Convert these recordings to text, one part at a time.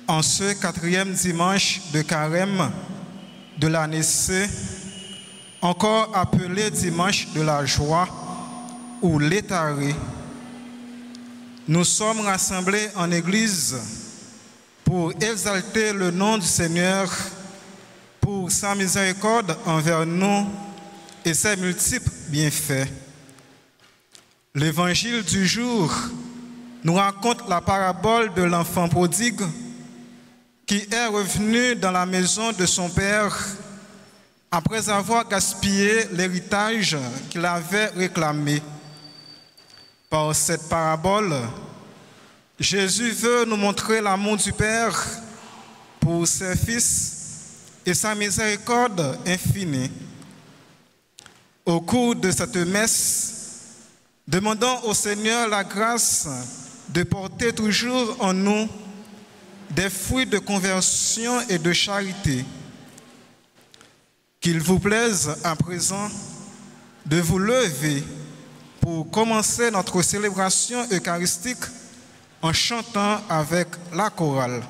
En ce quatrième dimanche de Carême de l'année C, encore appelé dimanche de la joie ou l'étaré, nous sommes rassemblés en Église pour exalter le nom du Seigneur, pour sa miséricorde envers nous et ses multiples bienfaits. L'évangile du jour nous raconte la parabole de l'enfant prodigue qui est revenu dans la maison de son père après avoir gaspillé l'héritage qu'il avait réclamé. Par cette parabole, Jésus veut nous montrer l'amour du Père pour ses fils et sa miséricorde infinie. Au cours de cette messe, demandons au Seigneur la grâce de porter toujours en nous des fruits de conversion et de charité. Qu'il vous plaise à présent de vous lever pour commencer notre célébration eucharistique en chantant avec la chorale.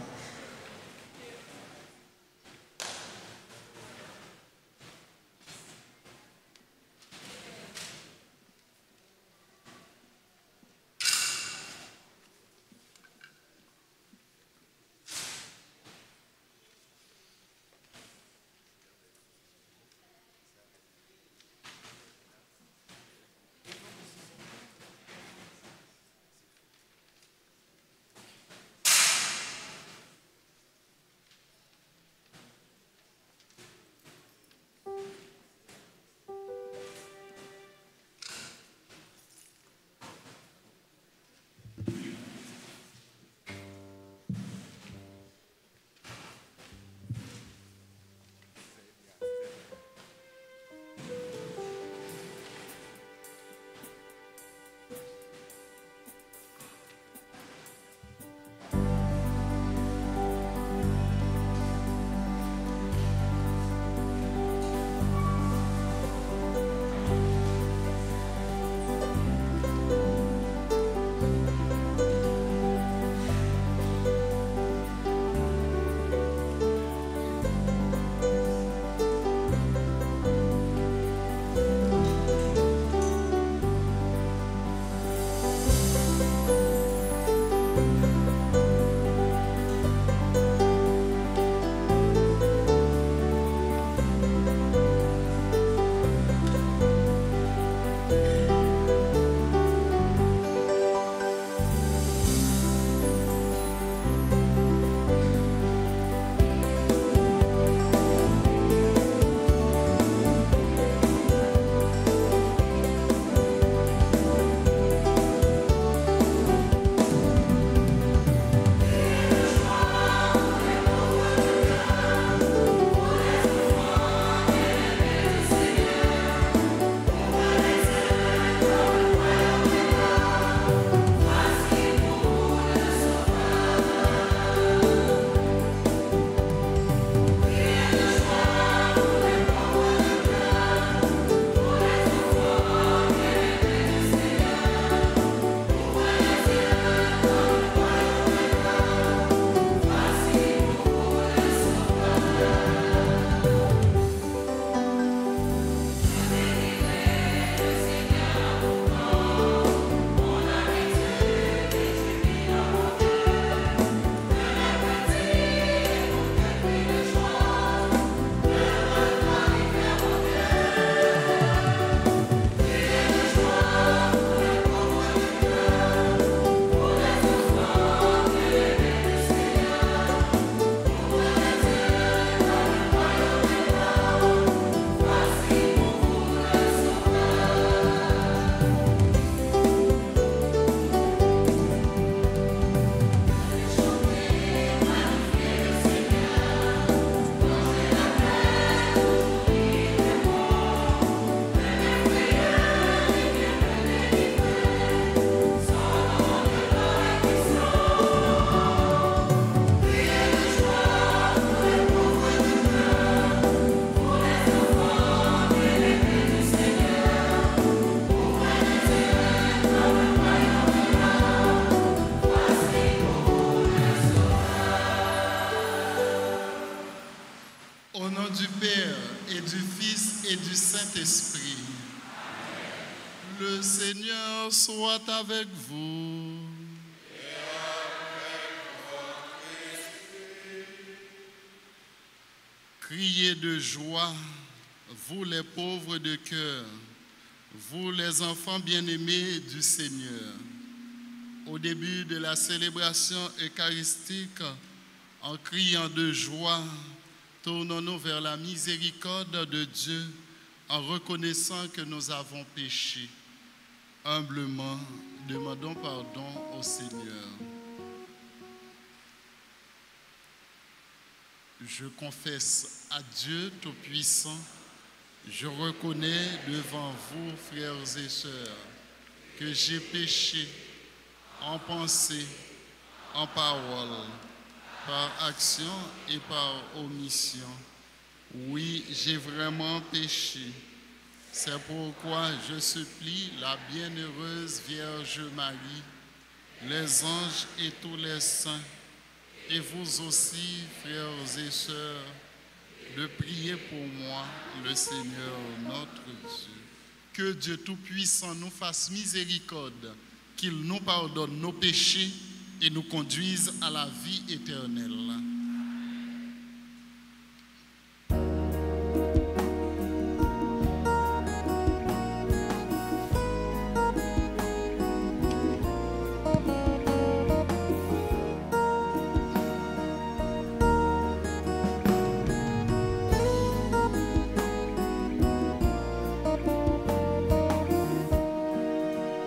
Le Seigneur soit avec vous. Criez de joie, vous les pauvres de cœur, vous les enfants bien-aimés du Seigneur. Au début de la célébration eucharistique, en criant de joie, tournons-nous vers la miséricorde de Dieu en reconnaissant que nous avons péché. Humblement, demandons pardon au Seigneur. Je confesse à Dieu Tout-Puissant, je reconnais devant vous, frères et sœurs, que j'ai péché en pensée, en parole, par action et par omission. Oui, j'ai vraiment péché. C'est pourquoi je supplie la bienheureuse Vierge Marie, les anges et tous les saints, et vous aussi, frères et sœurs, de prier pour moi, le Seigneur notre Dieu. Que Dieu Tout-Puissant nous fasse miséricorde, qu'il nous pardonne nos péchés et nous conduise à la vie éternelle.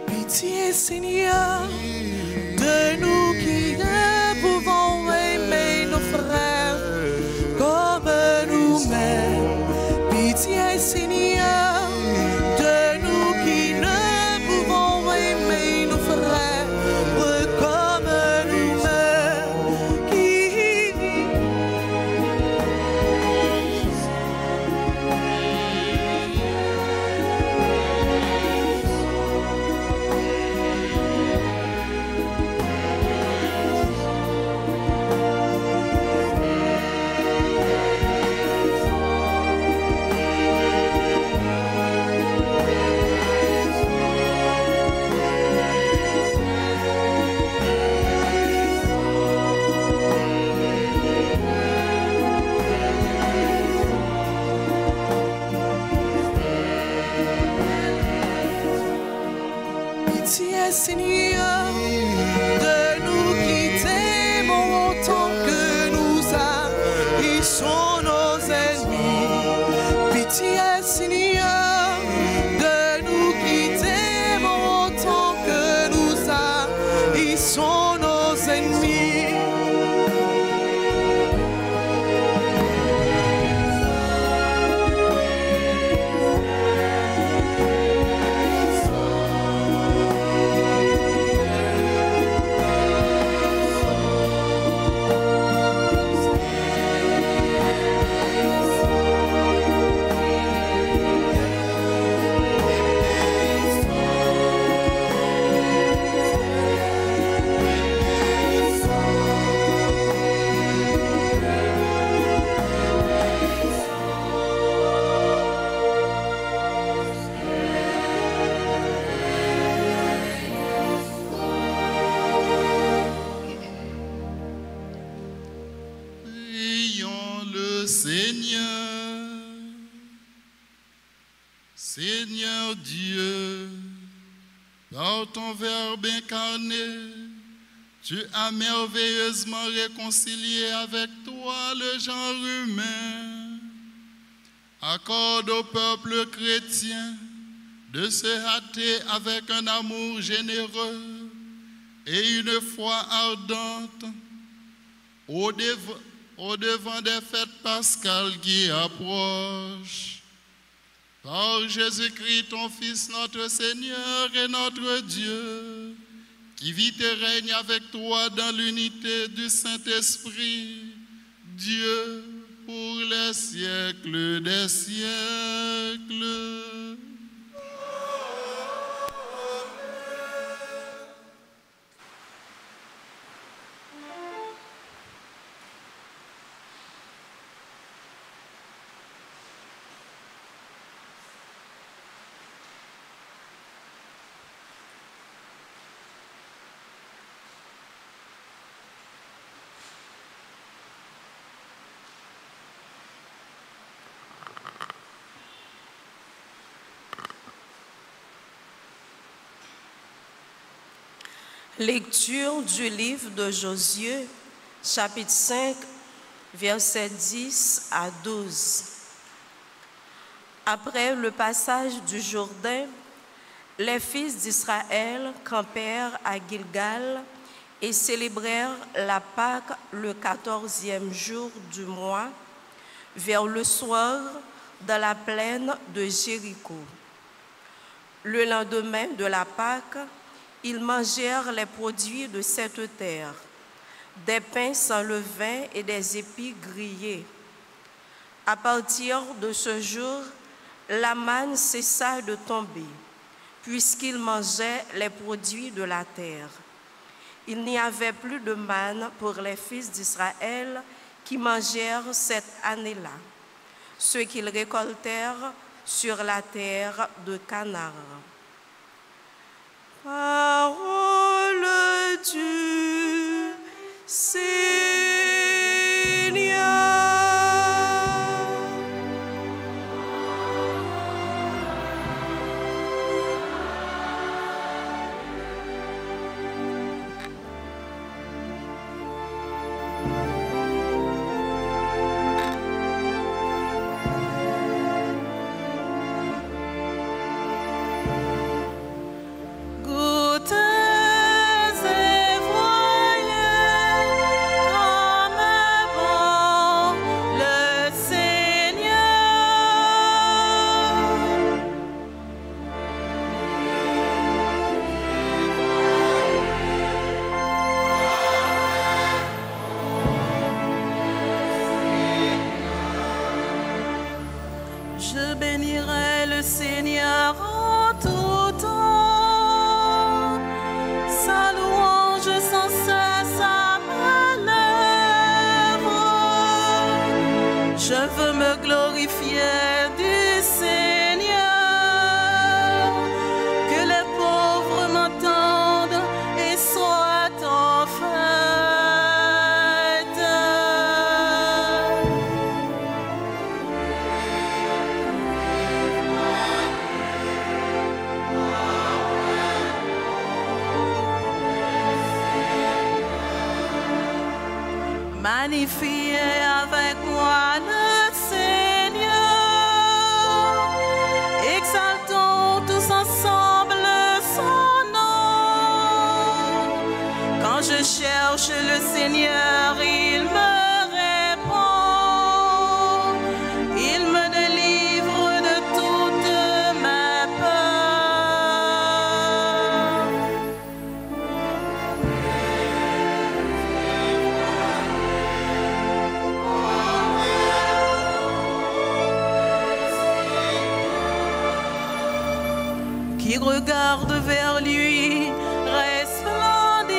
Pitié, Seigneur, de nous qui ne pouvons aimer nos frères comme nous-mêmes. Pitié, Seigneur, de nous qui ne pouvons aimer nos frères comme nous-mêmes. Pitié, Seigneur, de nous qui t'aimons autant que nous haïssons nos ennemis. Pitié, Seigneur, de nous qui t'aimons autant que nous haïssons nos ennemis. Prions le Seigneur. Seigneur Dieu, par ton Verbe incarné, tu as merveilleusement réconcilié avec toi le genre humain. Accorde au peuple chrétien de se hâter avec un amour généreux et une foi ardente au-devant des fêtes pascales qui approchent. Par Jésus-Christ, ton Fils, notre Seigneur et notre Dieu, qui vit et règne avec toi dans l'unité du Saint-Esprit, Dieu pour les siècles des siècles. Lecture du livre de Josué, chapitre 5, versets 10 à 12. Après le passage du Jourdain, les fils d'Israël campèrent à Gilgal et célébrèrent la Pâque le 14e jour du mois, vers le soir, dans la plaine de Jéricho. Le lendemain de la Pâque, ils mangèrent les produits de cette terre, des pains sans levain et des épis grillés. À partir de ce jour, la manne cessa de tomber, puisqu'ils mangeaient les produits de la terre. Il n'y avait plus de manne pour les fils d'Israël qui mangèrent cette année-là, ce qu'ils récoltèrent sur la terre de Canaan. Parole du Seigneur. Je bénirai le Seigneur en tout temps, sa louange sans cesse à ma lèvre. Je veux me glorifier du Seigneur, que les pauvres m'entendent et soient en fête. Magnifiez avec moi le Seigneur, exaltons tous ensemble son nom. Quand je cherche le Seigneur, il me répond, il me délivre de toutes mes peurs. Qui regarde vers lui resplendira,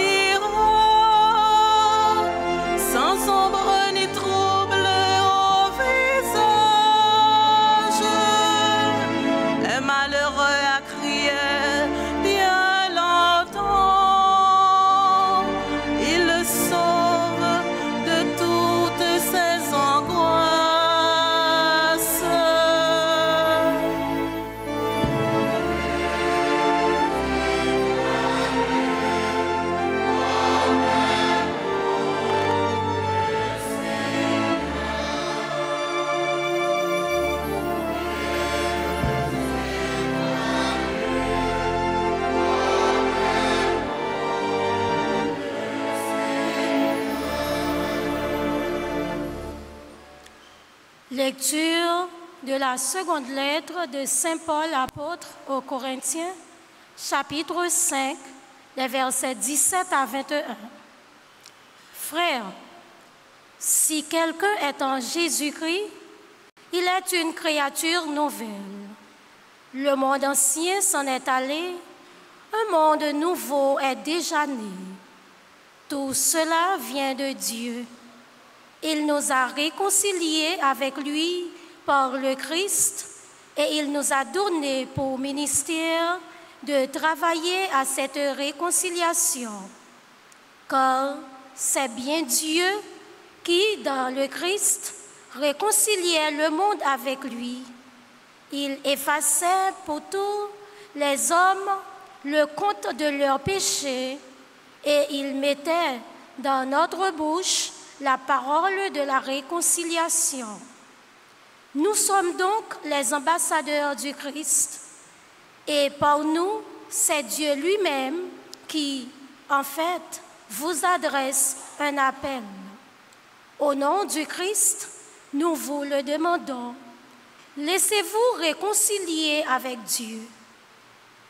sans ombre ni trouble au visage. Un malheureux a crié bien longtemps, il le sauve de toutes ses angoisses. Lecture de la seconde lettre de Saint Paul apôtre aux Corinthiens, chapitre 5, les versets 17 à 21. Frères, si quelqu'un est en Jésus-Christ, il est une créature nouvelle. Le monde ancien s'en est allé, un monde nouveau est déjà né. Tout cela vient de Dieu. Il nous a réconciliés avec lui par le Christ et il nous a donné pour ministère de travailler à cette réconciliation. Car c'est bien Dieu qui, dans le Christ, réconciliait le monde avec lui. Il effaçait pour tous les hommes le compte de leurs péchés et il mettait dans notre bouche la parole de la réconciliation. Nous sommes donc les ambassadeurs du Christ, et par nous, c'est Dieu lui-même qui, en fait, vous adresse un appel. Au nom du Christ, nous vous le demandons. Laissez-vous réconcilier avec Dieu.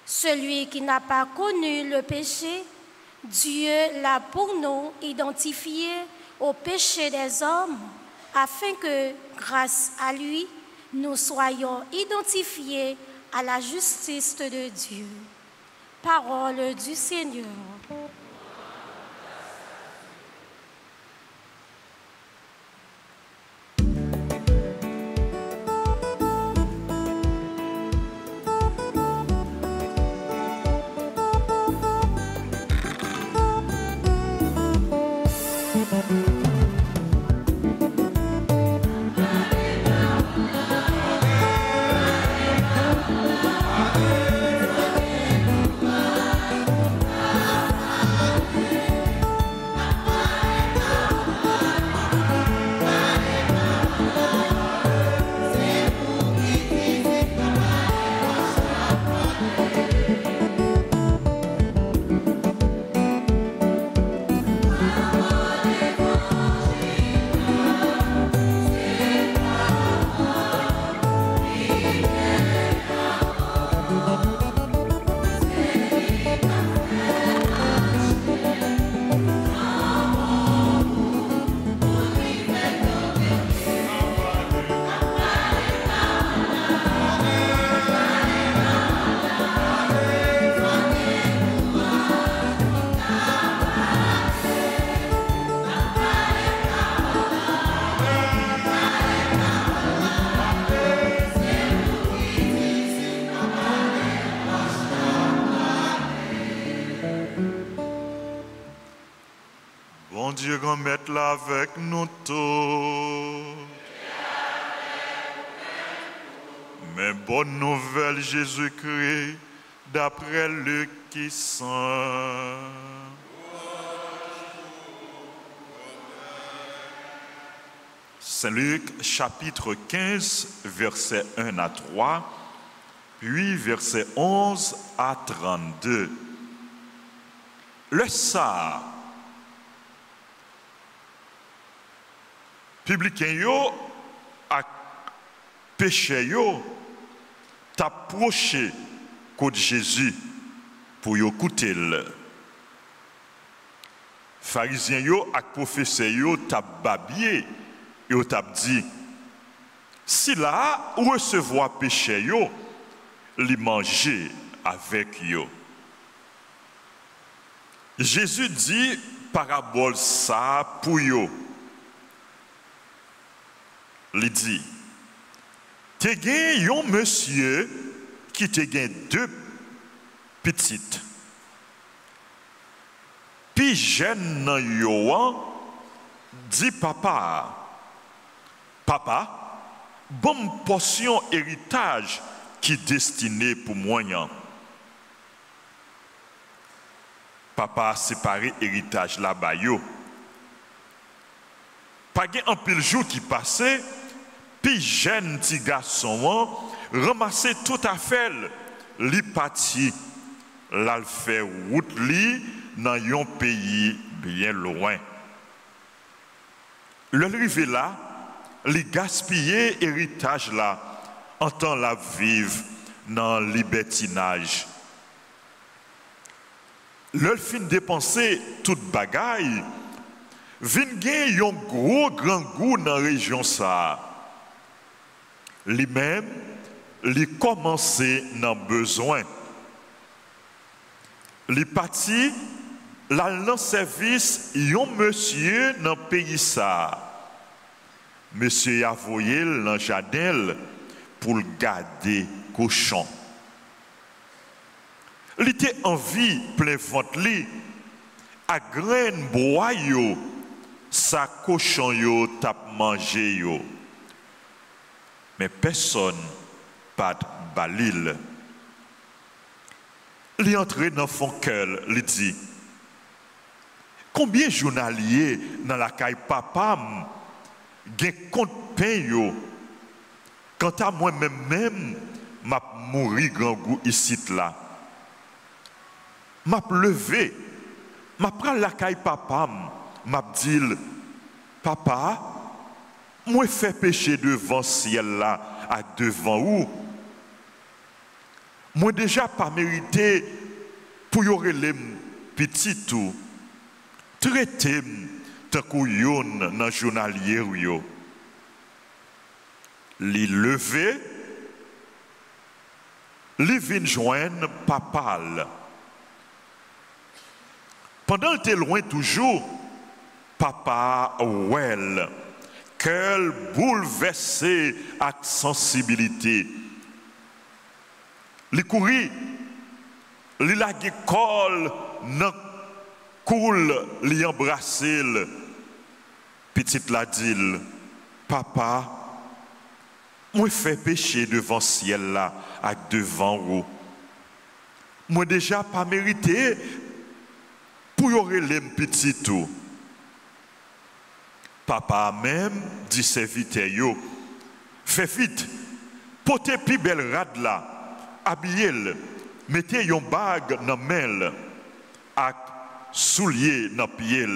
Celui qui n'a pas connu le péché, Dieu l'a pour nous identifié au péché des hommes, afin que, grâce à lui, nous soyons identifiés à la justice de Dieu. Parole du Seigneur. Dieu grand mettre là avec nous tous. Mais bonne nouvelle Jésus-Christ d'après Luc qui saint. Saint Luc chapitre 15 versets 1 à 3 puis versets 11 à 32. Le ça publicain yo ak péché yo t'approché côté Jésus pour yo écouter le pharisien yo ak professeur yo t'a babier yo t'a dit si là recevoir péché yo li manger avec yo. Jésus dit parabole ça pour yo. Il dit, te gen yon monsieur qui te gen deux petites. Puis jeune nan yon dit papa, bonne portion héritage qui destiné pour moyen. Papa a séparé héritage là-bas yo. Pas gen un pile jour qui passait. Puis jeune petit garçon ramassait tout à fait li parti la fait route li dans un pays bien loin. Le rivé là, li gaspiller héritage là en temps la vivre dans libertinage. Le fin dépenser toute bagaille, vin gen yon gros grand goût dans région ça. Lui-même, lui commencer dans besoin. Lui parti, là dans service, yon monsieur dans pays ça. Monsieur a voyé dans jardin pour garder cochon. Il était en vie plein ventre li, à graine bois yo, sa cochon yo tap manger yo. Mais personne pas balil. Il est entré dans son cœur, il dit, Combien de journaliers dans la caille papa gen compte pain yo? Quant à moi-même, m'a mouri grand goût ici là. M'a levé, m'a pris la caille papa, m'a dit papa, moi fait péché devant ciel là, à devant où? Moi déjà pas mérité pour y les petit tout. Traité tant qu'on yon dans journalier yo. Li levé, li vinn joindre papa. Pendant que loin toujours, papa well, quel bouleversé avec sensibilité. Li couri, li la col nan cool, li embrassé. Petite la dit, papa, moi fait péché devant ciel là, avec devant vous. Moi déjà pas mérité pour y aurait les petits tout. Papa même dit serviteur yo, fait vite, portez plus belle rade là, habillez-le, mettez yon bague dans main ak soulier dans pied.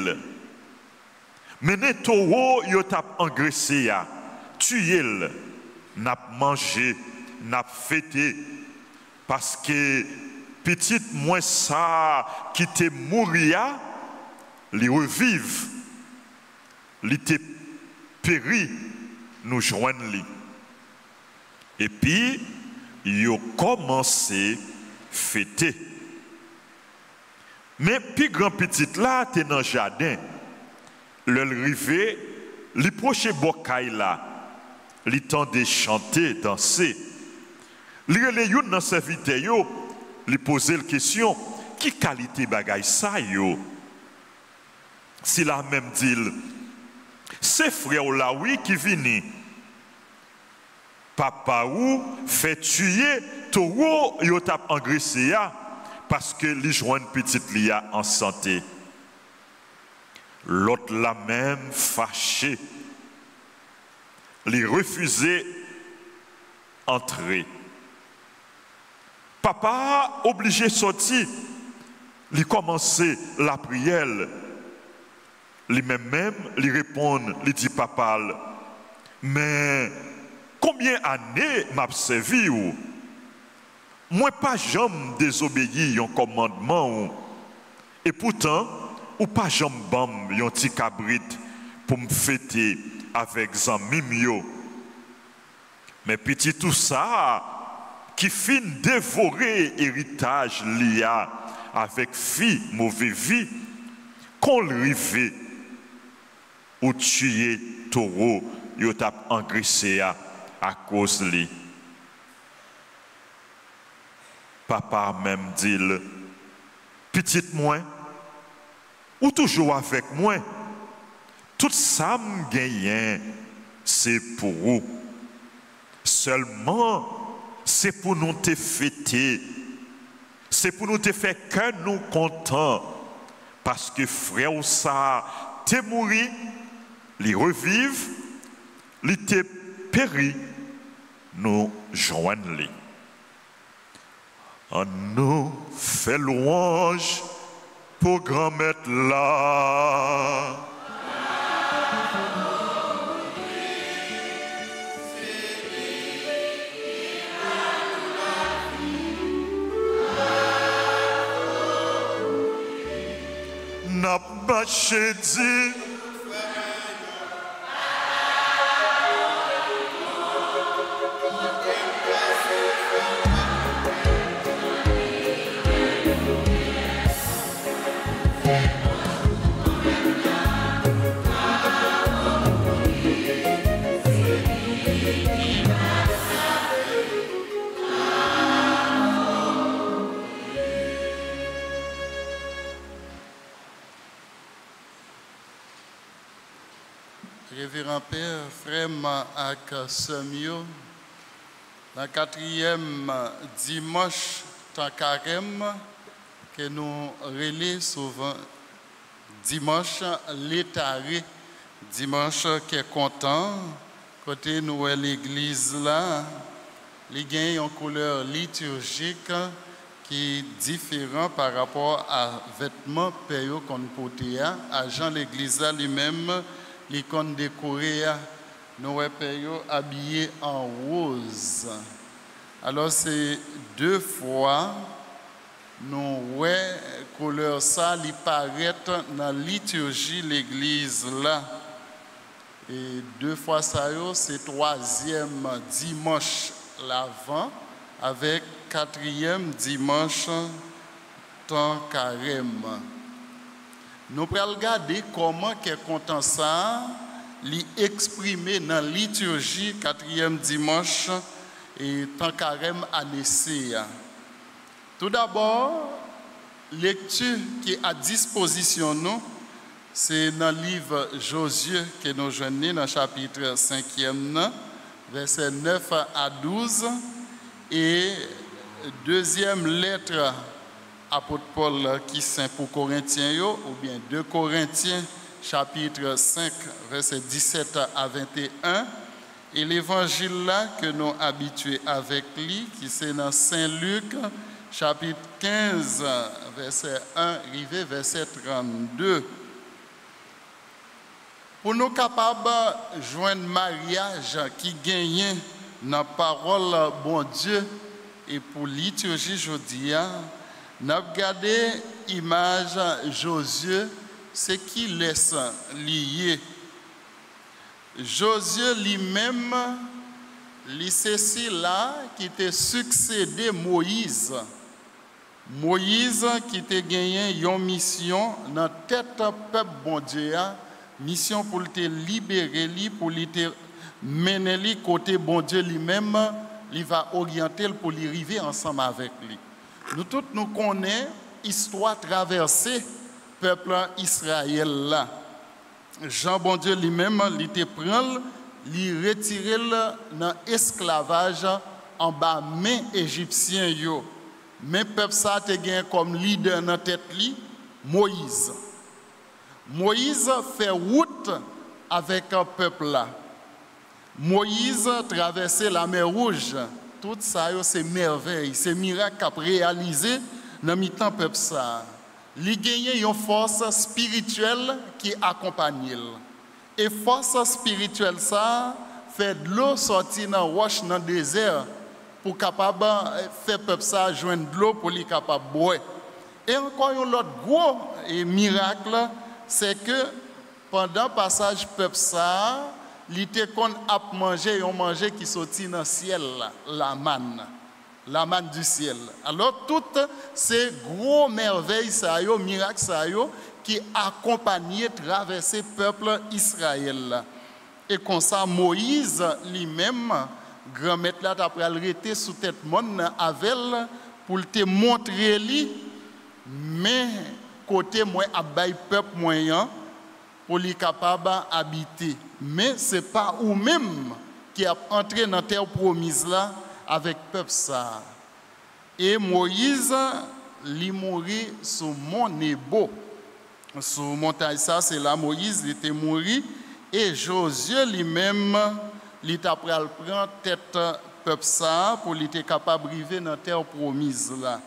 Menez taureau yo tap engraissé ya, tuez-le. N'a mangé, n'a fêté, parce que petite moins ça qui te mouria, li revive, li te péri, nous joignent li. Et puis, yo commencé fêter. Mais puis grand petite là, t'es dans le jardin, le rivé, li proche bokay là. Li tande chanter, danser. Li rele yon nan serviteur yo, li pose la question, qui qualité bagay sa yo? Si la même dit, c'est frère la oui qui vini. Papa ou fait tuer taureau yo tap engraissé ya parce que li joine petite lia en santé. L'autre la même fâché. Les refuser entrer. Papa obligé sortir, lui commencer la prière. Lui même lui répondre, lui dit papa, mais combien d'années m'a servi ou? Moi pas jamais désobéi un commandement et pourtant ou pas jamais bam un petit cabrit pour me fêter avec zami mio. Mais petit tout ça qui fin dévorer héritage lié avec fille mauvaise vie qu'on rive ou tuer taureau yo tap engraissé à cause li. Papa même dit petite moi ou toujours avec moi. Tout ça me gagne, c'est pour vous. Seulement, c'est pour nous te fêter. C'est pour nous te faire que nous contents. Parce que frère ou ça, t'es mouru, les revive, les te péri, nous joignent-les. On nous fait louange pour grand-maître là. N'a pas dit Révérend Père, frère ak Samio, dans le 4e dimanche, tant carême, que nous relais souvent dimanche l'étaré, dimanche qui est content, côté nous l'église là, il y a une couleur liturgique qui est différente par rapport à vêtements payaux qu'on portait. À Jean l'église là lui-même, l'icône décorée, nous payaux habillés en rose. Alors c'est 2 fois nous voyons couleur ça li paraît dans la liturgie l'église là. Et 2 fois ça c'est 3e dimanche l'avant avec 4e dimanche temps carême. Nous allons regarder comment qu'est content ça li exprimé dans la liturgie 4e dimanche et temps carême année C. Tout d'abord, lecture qui est à disposition nous, c'est dans le livre Josué que nous joignons dans le chapitre 5e, versets 9 à 12, et 2e lettre apôtre Paul qui saint pour Corinthiens, ou bien 2 Corinthiens, chapitre 5, versets 17 à 21, et l'évangile là que nous habitués avec lui, qui c'est dans Saint Luc, chapitre 15, verset 1, arrivé verset 32. Pour nous capables de joindre mariage qui gagne dans la parole bon Dieu et pour liturgie aujourd'hui, nous avons regardé l'image Josué, ce qui laisse lié. Josué lui-même, c'est celui-là qui était succédé Moïse. Moïse qui a gagné une mission dans la tête du peuple bon Dieu, mission pour te libérer, pour te mener côté bon Dieu lui-même, il va orienter pour lui arriver ensemble avec lui. Nous tous nous connaissons l'histoire traversée peuple Israël là. Jean bon Dieu lui-même, il te prend, il retire dans l'esclavage en bas main égyptien yo. Mais peuple ça te gagne comme leader dans tête li Moïse. Moïse fait route avec un peuple là. Moïse traverse la mer Rouge. Tout ça c'est merveille, c'est miracle qu'a réalisé dans mi-temps peuple ça. Il gagne une force spirituelle qui accompagne. Et force spirituelle ça fait de l'eau sortir dans roche dans le désert pour capable faire peuple ça joindre de l'eau pour lui capable boire. Et encore un autre gros miracle, c'est que pendant passage peuple ça, il était qu'on a mangé on manger qui sortit dans le ciel la manne du ciel. Alors toutes ces gros merveilles ça yo, miracles ça yo qui accompagnaient traverser peuple Israël. Et comme ça Moïse lui-même grand maître là après arrêté sous tête monde avec pour te montrer lui mais côté moi abay peuple moyen pour lui capable habiter mais c'est pas ou même qui a entré dans terre promise là avec peuple ça et Moïse lui mourit sur mont Nebo sur montagne ça c'est là Moïse il était mort et Josué lui-même il t'a pris le prendre tête peuple ça pour il était capable arriver dans terre promise là.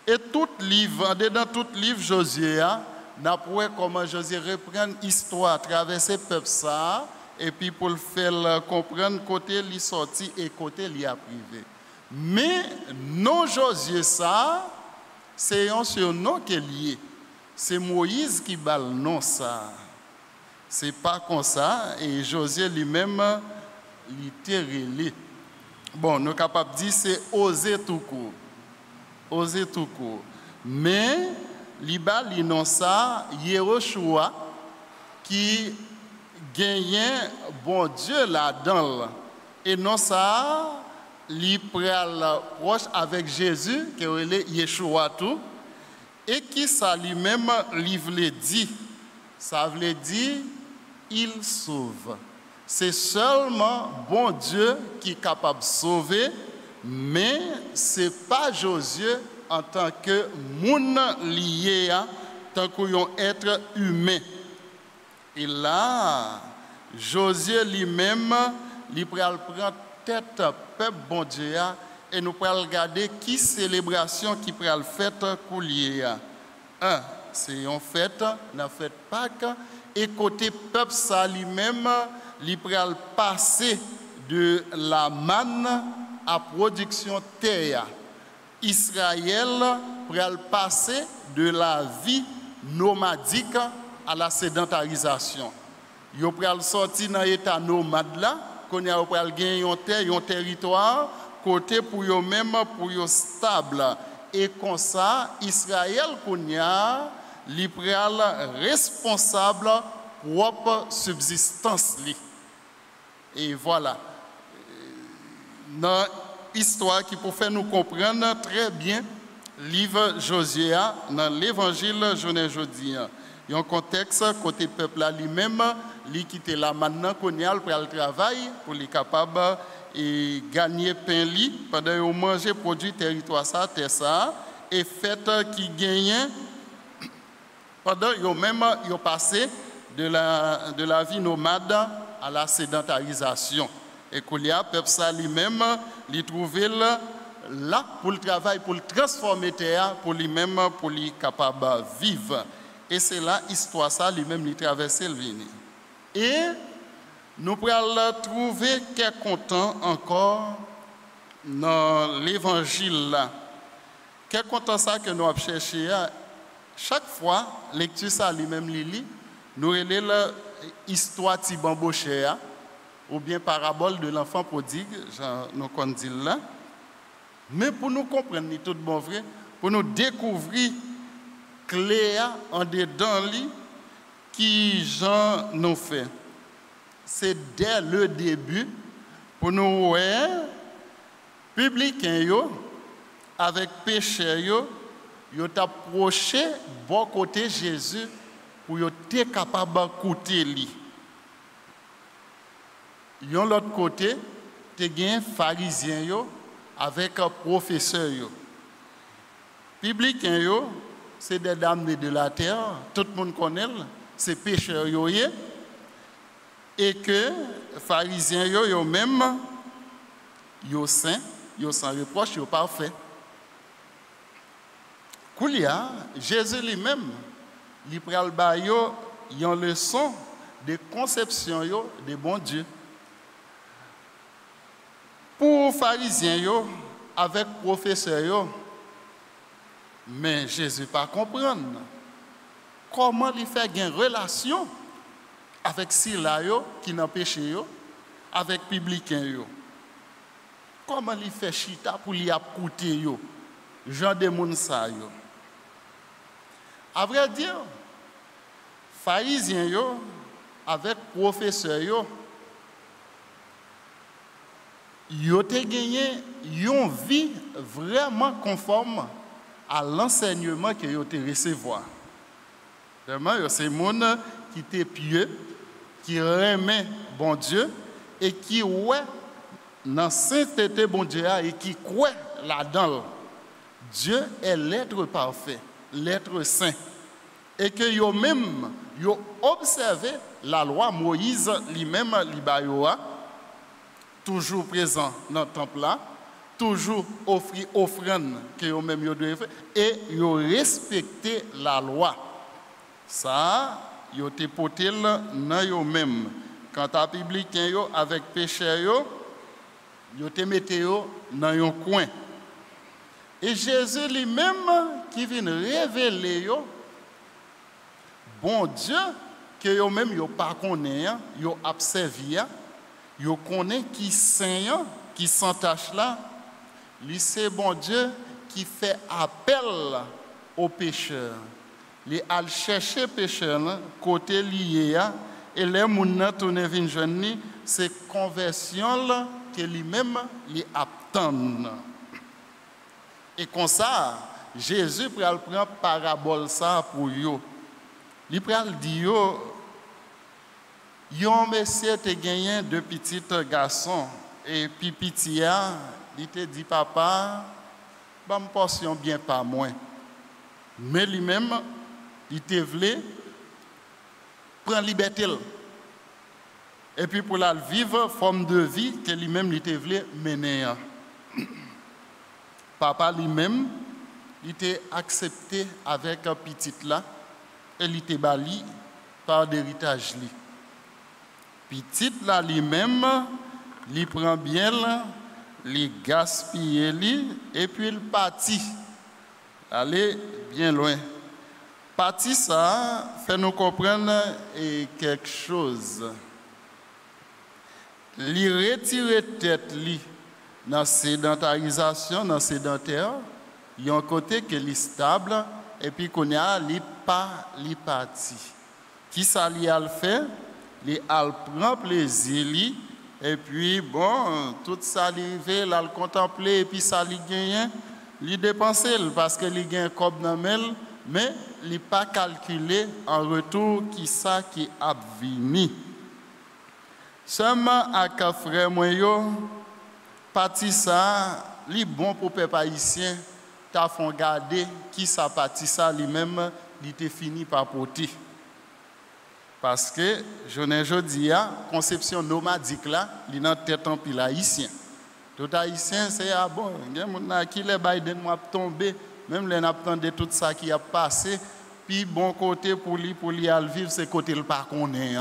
Et tout livre dedans tout livre Josué n'a pas comment Josué reprend histoire traverser peuple ça et puis pour le faire comprendre côté li sorti et côté li a privé. Mais non Josué ça c'est un surnom qui est lié. C'est Moïse qui bat le nom ça. C'est pas comme ça et Josué lui-même littéralement. Bon, nous sommes capables de dire c'est oser tout court. Oser tout court. Mais, il non ça, Yehoshua qui gagnait bon Dieu là-dedans. Et non ça, il pral proche avec Jésus, qui est Yeshua tout. Et qui ça lui-même, il voulait dire. Ça voulait dire, il sauve. C'est seulement bon Dieu qui est capable de sauver, mais ce n'est pas Josué en tant que moun lié tant qu'un être humain. Et là, Josué lui-même, il prend tête peuple bon Dieu et nous pourrons regarder qui célébration qui pourra faite pour lier. Un, c'est en fête, la fête Pâques, et côté peuple ça lui-même, il pourra passer de la manne à production terre. Israël pourra passer de la vie nomadique à la sédentarisation. Ils pourra sortir dans l'état nomade là, qu'on a pourra gagner un territoire côté pour eux même pour eux stable et comme ça Israël qu'on a libéral responsable propre subsistance li. Et voilà dans histoire qui peut faire nous comprendre très bien livre Josué dans l'évangile journée aujourd'hui. Il y a un contexte côté peuple lui-même lui quitter là maintenant qu'on y a pour le travail pour les capable et gagner pain li pendant qu'ils manger produit territoire ça terre ça et fête qui gagne pendant qu'ils même ils passé de la vie nomade à la sédentarisation et qu'il y a peuple ça lui-même il trouver là pour le travail pour le transformer terre pour lui-même pour lui capable vivre et c'est là histoire ça lui-même il traverser le venir et nous pourrons trouver quelques temps encore dans l'évangile. Quelques temps ça que nous avons cherché. Chaque fois, lecture ça lui-même lit, nous relève l'histoire de Tibamboché ou bien parabole de l'enfant prodigue, nous qu'on dit là. Mais pour nous comprendre tout bon vrai, pour nous découvrir clair en dedans lui qui Jean nous fait. C'est dès le début pour nous voir publicains avec pécheurs yo t'approché bon côté Jésus pour yo être capable d'écouter lui. Yon l'autre côté te gen pharisiens yo avec professeurs yo. Publicains yo c'est des dames de la terre, tout le monde connaît, c'est pécheurs yo et que pharisiens yo même yo saint, yo sans reproche, yo parfait. Koulia, Jésus lui-même, il pral ba yo une leçon de conception yo de bon Dieu. Pour pharisiens yo avec professeurs yo, mais Jésus pas comprendre comment il fait une relation avec ceux-là qui n'ont péché, avec les publicains. Comment il fait chita pour lui écouter, Jean de Mounsa. À vrai dire, pharisiens avec professeurs, ils ont gagné une vie vraiment conforme à l'enseignement qu'ils ont recevoir. Vraiment, c'est des gens qui étaient pieux, qui aimaient bon Dieu et qui ouais dans sainteté bon Dieu et qui croient là-dedans. Dieu est l'être parfait, l'être saint. Et que yo même yo observé la loi Moïse lui-même libayoa toujours présent dans le temple là, toujours offrir offrande que yo même yo doit faire et yo respecter la loi. Ça yo te potel nan yo même quand à publicain yo avec péché yo te mette yo dans un coin et Jésus lui-même qui vient révéler yo bon Dieu que yo même yo pas connaît yo observé yo connaît qui saint qui sans tâche là lui c'est bon Dieu qui fait appel aux pécheurs. Les al chercher pécheur côté lié et les moun tourner vinn joindre c'est conversion là que lui-même li attend. Et comme ça Jésus pral prend parabole ça pour yo. Il pral dit yo yon monsieur te gagné deux petits garçons et puis pitia il te dit papa ba me portion bien pas moins. Mais lui-même il te voulait prendre liberté. Et puis pour la vivre forme de vie que lui-même il te voulait mener. Papa lui-même, il était accepté avec un petit là et il était bali par l'héritage li. Petit là lui-même, il prend bien, il gaspille li et puis il partit. Aller bien loin. Parti ça fait nous comprendre quelque chose. Li retirer tête li dans sédentarisation, dans sédentaire, il y a un côté qui est stable et puis qu'on a li pas li parti. Qui ça li a le fait? Li a prend plaisir li et puis bon tout ça li rive là le contempler et puis ça li gagne, li dépenser parce que li gagne comme dans mel mais li pas calculé en retour qui ça qui a vini. Seulement à frère moi yo parti ça li bon pour peuple haïtien t'a font garder qui ça parti ça lui-même il était fini par porter. Parce que je dis conception nomadique là il dans tête en pile haïtien. Tout haïtien c'est bon, qui les Biden m'a tombé même les n'attendait tout ça qui a passé puis bon côté pour lui à vivre c'est côté le pas connaît.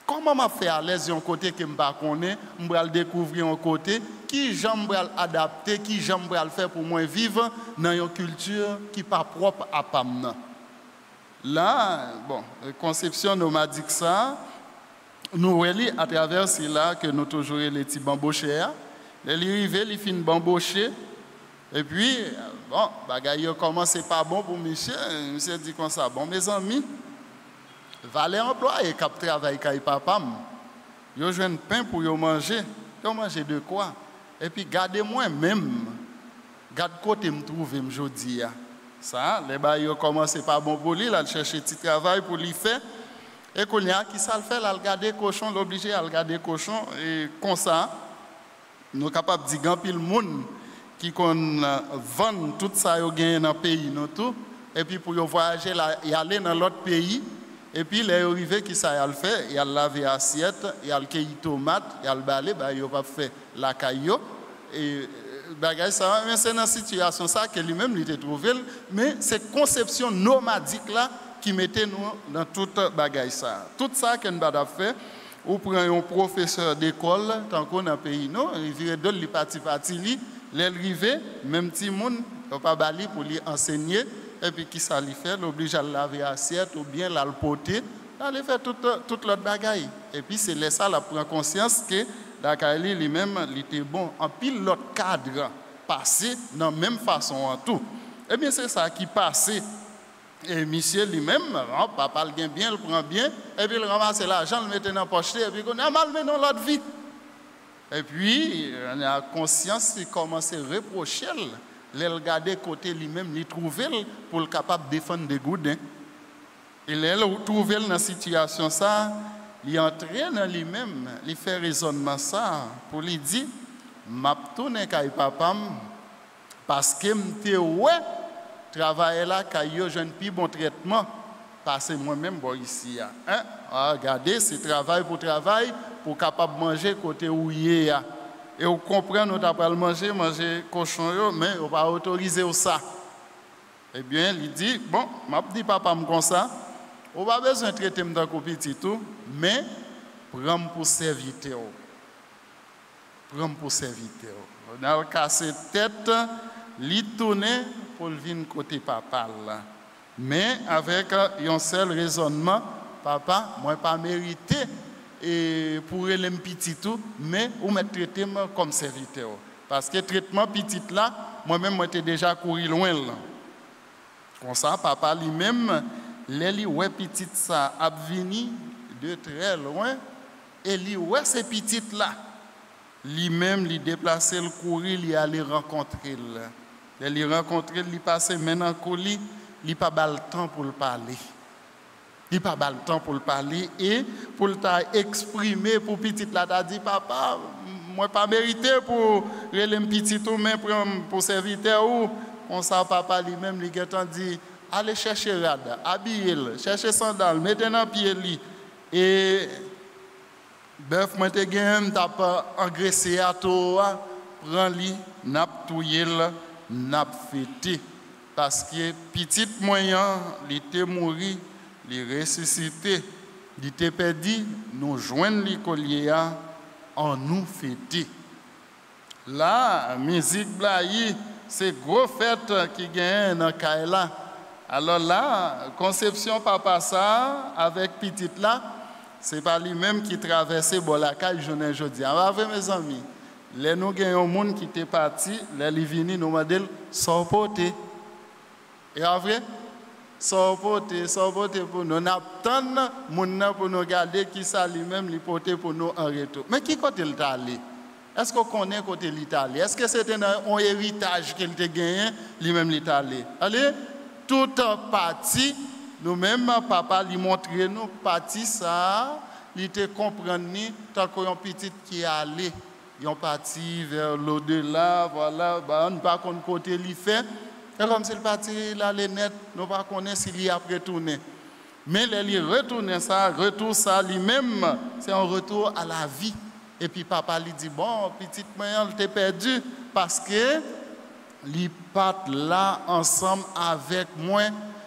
Comment m'a fait à l'aise un côté que m'pas connaît, m'bral découvrir un côté qui j'aimerais adapter, qui j'aimerais faire pour moi vivre dans une culture qui pas propre à pamna. Là, bon, conception nomadique ça, nous relie à travers cela que nous toujours les petits bambochés. Les arrivés, les fins bambochés. Et puis, bon, bagaille commence pas bon pour monsieur. Monsieur dit comme ça, bon mes amis, valez employé cap travail kay papam. Yo joine pain pour yo manger. Yo manger de quoi? Et puis gardez-moi même. Garde côté me trouver jodi a. Ça, les ba yo commence pas bon pour lui, là chercher petit travail pour lui faire. Et qu'on y a qui ça le fait là, garder cochon, l'obligé à garder cochon et comme ça nous capable dire grand pile monde qui qu'on vend tout ça yo gagne dans pays non tout et puis pour yo voyager là y aller dans l'autre pays et puis les arrivé qui ça y a le fait, il y a laver assiette, il y a le cueillir tomate, il y a le balai, bah yo pas fait la caillou et bagay ça mais c'est dans situation ça que lui-même il était trouvé mais c'est conception nomadique là qui mettait nous dans toute bagay ça tout ça que nous a fait ou prend un professeur d'école tant qu'on dans pays non il vire de lui parti li l'arrivé même petit monde pas bali pour lui enseigner et puis qui ça lui fait l'oblige à laver assiette ou bien la poter aller faire toute l'autre bagay et puis c'est là ça la prend conscience que Dakar lui-même il était bon en pile l'autre cadre passé dans même façon en tout. Et bien c'est ça qui passait. Et monsieur lui-même, papa le gagne bien, le prend bien et puis il ramasse l'argent, le met dans poche et puis on a mal mené dans l'autre vie. Et puis on a conscience il commence à reprocher le regarder côté lui-même, il trouver pour le capable défendre des goudins. Et il trouver dans situation ça il entraîne lui-même, il fait raisonnement ça pour lui dire m'a tourné kay papam parce que m'te ouais travailler là kay yo jeune pi bon traitement parce que moi-même bon ici hein regardez c'est travail pour capable manger côté ouillé et on comprend nous t'appelle manger cochon yo mais on pas autoriser ça. Eh bien il dit bon m'a dit papa comme ça on pas besoin de traiter m'dan petit tout mais prendre pour serviteur. Prendre pour serviteur. On a cassé tête, li tourner pour venir côté papa là. Mais avec un seul raisonnement, papa, moi pas mérité et pour les petit tout, mais on m'a traité comme serviteur. Parce que traitement petit là, moi-même moi était déjà couru loin là. Comme ça papa lui-même les ouais petite ça a venu de très loin et li ouais ces petites là lui-même li déplacer le courir li aller rencontrer là li rencontrer li passer maintenant colis li pas bal temps pour le parler il pas bal temps pour le parler et pour t'a exprimer pour petite là t'a dit papa moi pas mérité pour les petits tout mais pour serviteur ou on ça papa lui-même li dit allez chercher rad, habiller, chercher sandales, mettez dans pied li et bœuf moi te gen t'a engraissé à toi, prend li, n'a touyer, n'a fêté parce que petit moyen, il était mort, il ressuscité, il était perdu, nous joindre les colliers en nous fêter. La musique blaye, c'est gros fête qui gagne dans Kaila. Alors là, conception papa ça avec petite là, c'est pas lui-même qui traversait la caille journée aujourd'hui. Alors mes amis, les nous gagnons un monde qui était parti, les vini nous modèle sans porter. Et en vrai, sans porter pour nous n'attendre moun pour nous garder qui ça lui-même lui porter pour nous en retour. Mais qui côté il allé? Est-ce qu'on connaît côté l'Italie? Est-ce que c'était un héritage qu'il a gagné lui-même l'Italie? Allez, toute partie, nous-mêmes, papa lui montrer nous partie ça, il te comprendre tant qu'on petit qui est allé, ils ont parti vers l'au-delà, voilà, on ne pas qu'on côté lui fait. Et comme c'est le parti là les net, nous pas connaître s'il y a retourné. Mais les retourner ça, retour ça lui-même, c'est un retour à la vie. Et puis papa lui dit, bon, petite moyen, t'es perdu parce que les pattes là ensemble avec moi,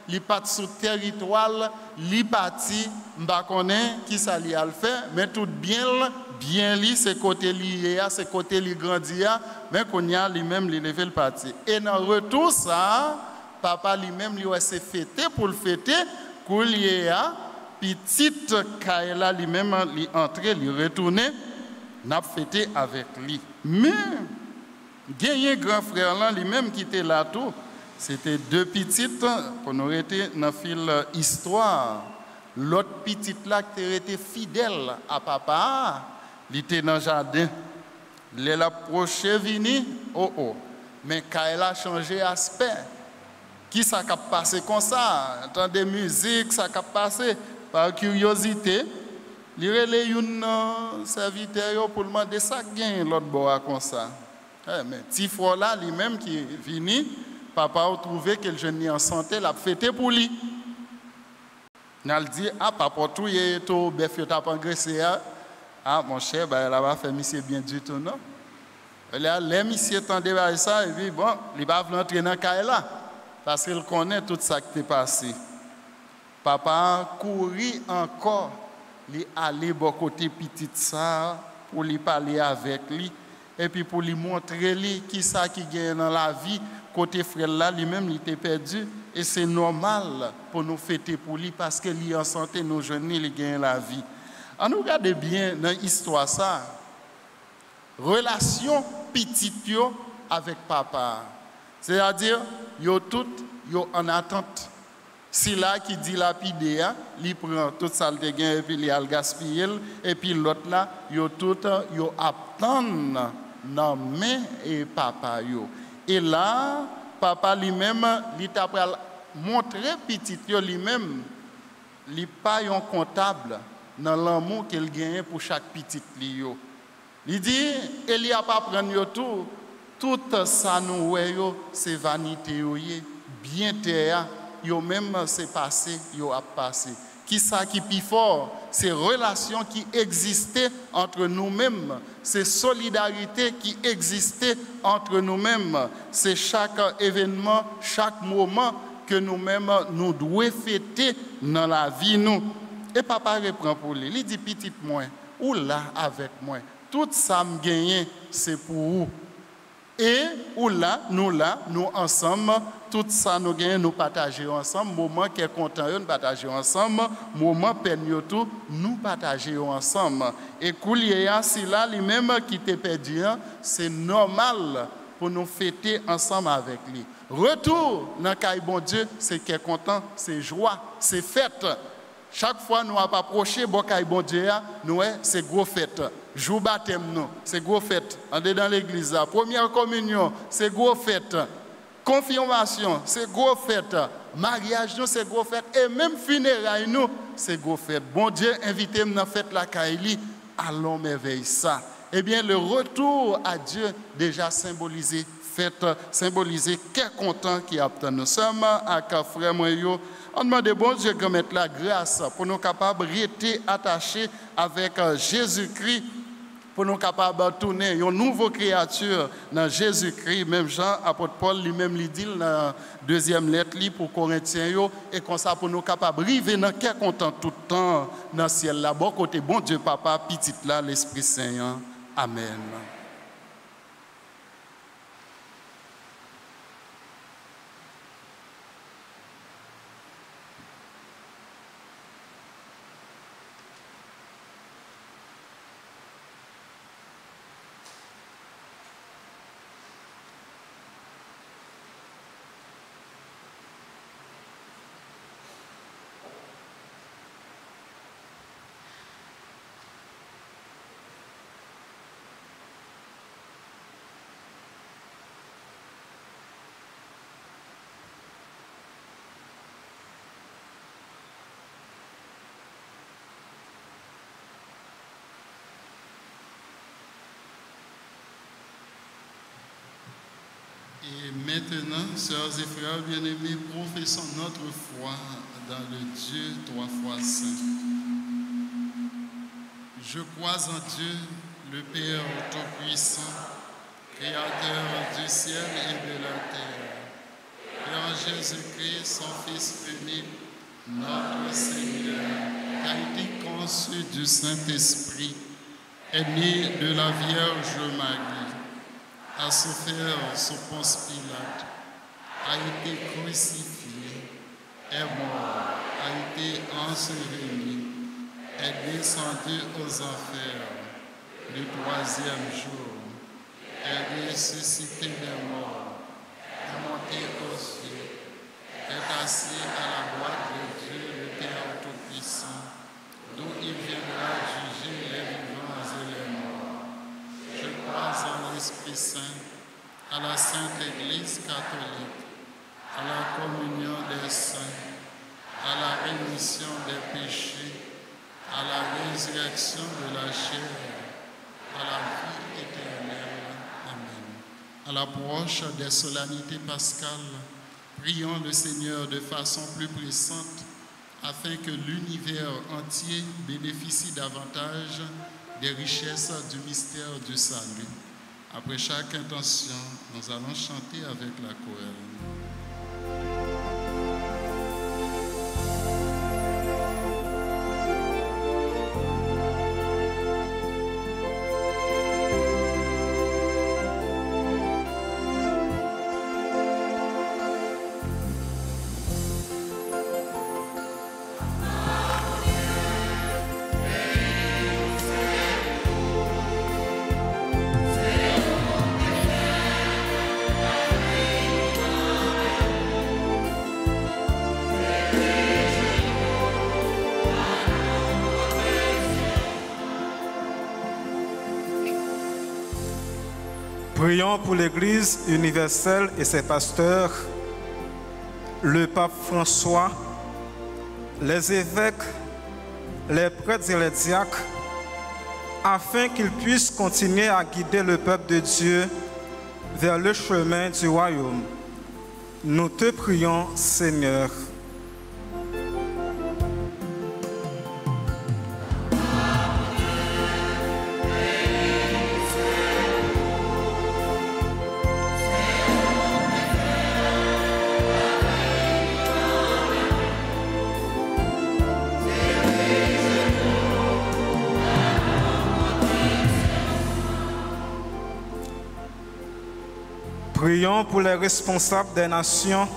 les pattes sous territoire, les partis, m'pa connaît qui ça li a le faire, mais tout bien li, c'est côté lié, c'est côté li grandi, mais qu'on y a lui-même li lever le parti. Et dans retour ça, papa lui-même lui a fêté pour le fêter, pour lié petite Kaila lui-même li entrer, li retourner. N'a fêté avec lui. Mais, gagné grand frère là, lui-même qui était là tout, c'était deux petites, pour nous été dans le fil histoire. L'autre petite là qui était fidèle à papa, il était dans le jardin. Il est approché, vini, oh. Mais quand elle a changé d'aspect, qui ça a passé comme ça? Entendre des musiques, ça a passé par curiosité. Il relève un serviteur pour demander ça gagne l'autre bois comme ça. Mais petit frère là lui-même qui est venu, papa a trouvé que le jeune en santé, l'a fêté pour lui. Il a dit papa tout est tout bœuf tu as engraissé mon cher elle va faire monsieur bien du tout non. Là les monsieur tendait ça et puis bon, il va entrer dans caille là parce qu'il connaît tout ça qui est passé. Papa courit encore. Il aller bon côté petit ça pour lui parler avec lui et puis pour lui montrer lui qui ça qui gagne dans la vie côté frère là lui-même il était perdu et c'est normal pour nous fêter pour lui parce que lui en santé nos jeunes il gagne la vie. On nous regarde bien dans l'histoire ça relation petite yo avec papa, c'est-à-dire yo tout yo en attente. Si là qui dit lapider, il prend tout ça le gain et puis il a le gaspillé et puis l'autre là, yo tout yo attend dans main et papa yo. Et là, papa lui-même, il t'a montré petit yo lui-même, il pas un comptable dans l'amour qu'il gagne pour chaque petit yo. Il dit, il y a pas prendre yo tout ça nous yo c'est vanité yo bien terre. Yo même c'est passé, yo a passé. Qui ça qui plus fort? C'est relations qui existaient entre nous-mêmes, c'est solidarité qui existait entre nous-mêmes, c'est chaque événement, chaque moment que nous-mêmes nous devons fêter dans la vie nous. Et papa reprend pour lui, il dit petite moi, ou là avec moi, tout ça me gagne, c'est pour vous. Et ou là, nous ensemble, tout ça nous gagnons, nous partageons ensemble. Moment qui est content, nous partageons ensemble. Moment peine, tout, nous partageons ensemble. Et Koulier, si là, lui-même qui t'est perdu, c'est normal pour nous fêter ensemble avec lui. Retour dans le bon Dieu, c'est qui est content, c'est joie, c'est fête. Chaque fois nous approchons bon Dieu, nous c'est gros fête. Jour baptême nous, c'est gros fête. On est dans l'église, première communion, c'est gros fête. Confirmation, c'est gros fête. Mariage nous, c'est gros fête. Et même funérailles nous, c'est gros fête. Bon Dieu, invitez-moi dans fête la Kaili, allons merveille ça. Eh bien, le retour à Dieu déjà symbolisé fait symboliser quel content qui attend. Nous sommes à frère Moyo. On demande bon Dieu de mettre la grâce pour nous capables de rester attachés avec Jésus-Christ, pour nous capables de tourner une nouvelle créature dans Jésus-Christ. Même Jean, apôtre Paul lui-même lui dit dans la deuxième lettre pour Corinthiens, et comme ça pour nous capables de vivre dans quel content tout le temps dans le ciel là. Bon côté, bon Dieu, Papa, petit là, l'Esprit Saint. Amen. Et maintenant, sœurs et frères bien-aimés, professons notre foi dans le Dieu trois fois saint. Je crois en Dieu, le Père Tout-Puissant, Créateur du ciel et de la terre, et en Jésus-Christ, son Fils unique, notre Seigneur, qui a été conçu du Saint-Esprit, est né de la Vierge Marie, a souffert sous Ponce Pilate, a été crucifié, est mort, a été enseveli, est descendu aux enfers, le troisième jour, est ressuscité des morts, est monté aux cieux, est assis à la droite de Dieu, le Père Tout-Puissant, d'où il viendra juger les vivants et les morts. Je crois en l'Esprit Saint, à la Sainte Église catholique, à la communion des saints, à la rémission des péchés, à la résurrection de la chair, à la vie éternelle. Amen. À l'approche des solennités pascales, prions le Seigneur de façon plus pressante afin que l'univers entier bénéficie davantage des richesses du mystère du salut. Après chaque intention, nous allons chanter avec la chorale. Prions pour l'Église universelle et ses pasteurs, le pape François, les évêques, les prêtres et les diacres, afin qu'ils puissent continuer à guider le peuple de Dieu vers le chemin du royaume. Nous te prions, Seigneur. Prions pour les responsables des nations,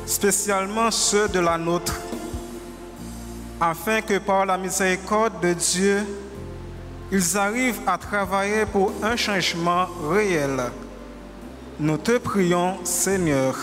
spécialement ceux de la nôtre, afin que par la miséricorde de Dieu, ils arrivent à travailler pour un changement réel. Nous te prions, Seigneur.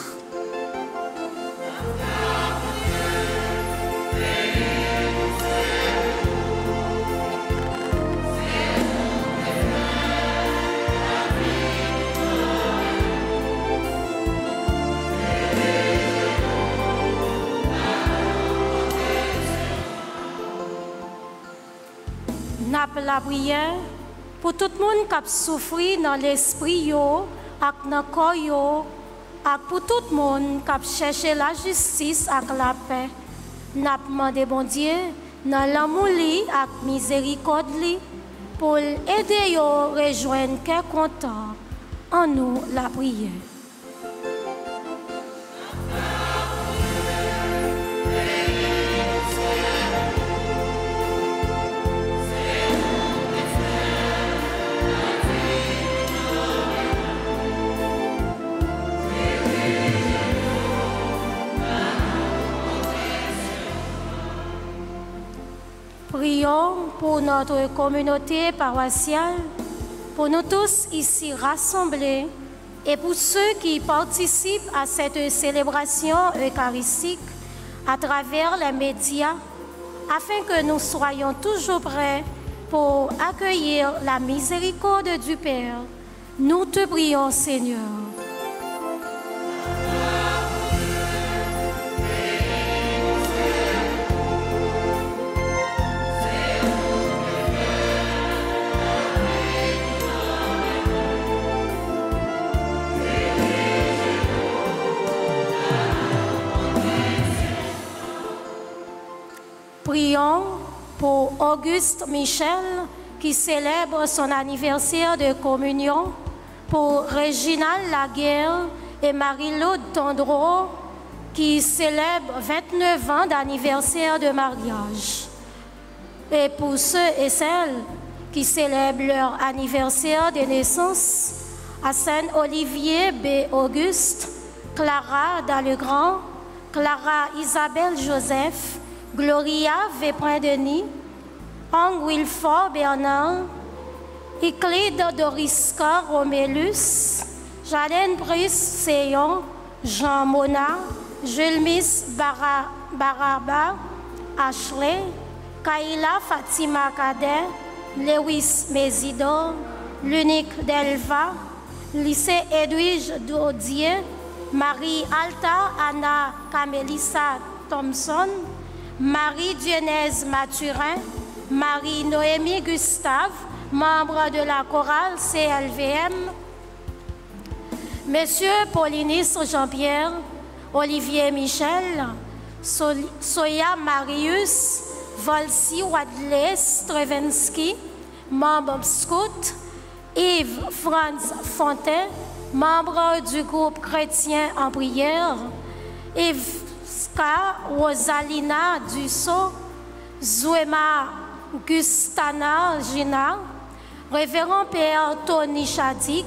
La prière pour tout le monde qui a souffert dans l'esprit, ak nan koy yo, ak pour tout le monde qui cherche la justice ak la paix. N'a demandé bon Dieu dans l'amour li ak miséricorde li pour aider yo rejoindre cœur content en nous la prière. Prions pour notre communauté paroissiale, pour nous tous ici rassemblés et pour ceux qui participent à cette célébration eucharistique à travers les médias, afin que nous soyons toujours prêts pour accueillir la miséricorde du Père. Nous te prions, Seigneur. Prions pour Auguste Michel qui célèbre son anniversaire de communion, pour Réginald Laguerre et Marie-Laude Tondreau qui célèbrent 29 ans d'anniversaire de mariage, et pour ceux et celles qui célèbrent leur anniversaire de naissance, à Saint-Olivier B. Auguste, Clara Dallegrand, Clara Isabelle Joseph, Gloria Véprin-Denis, Ang Wilford Bernard, Euclide Doriska Romélus, Jadène Brice Seyon, Jean Mona, Julmis Baraba, Ashley, Kaila Fatima Kader, Lewis Mésidor, l'unique Delva, lycée Edwige Daudier, Marie Alta Anna Camelissa Thompson, Marie Dionèse Mathurin, Marie Noémie Gustave, membre de la chorale CLVM, Monsieur Paulinis Jean-Pierre, Olivier Michel, Soya Marius, Volsi Wadley Stravinsky, membre scout, Yves Franz Fontaine, membre du groupe chrétien en prière, Yves Rosalina Dussault, Zouema Gustana Gina, Révérend Père Tony Chadik,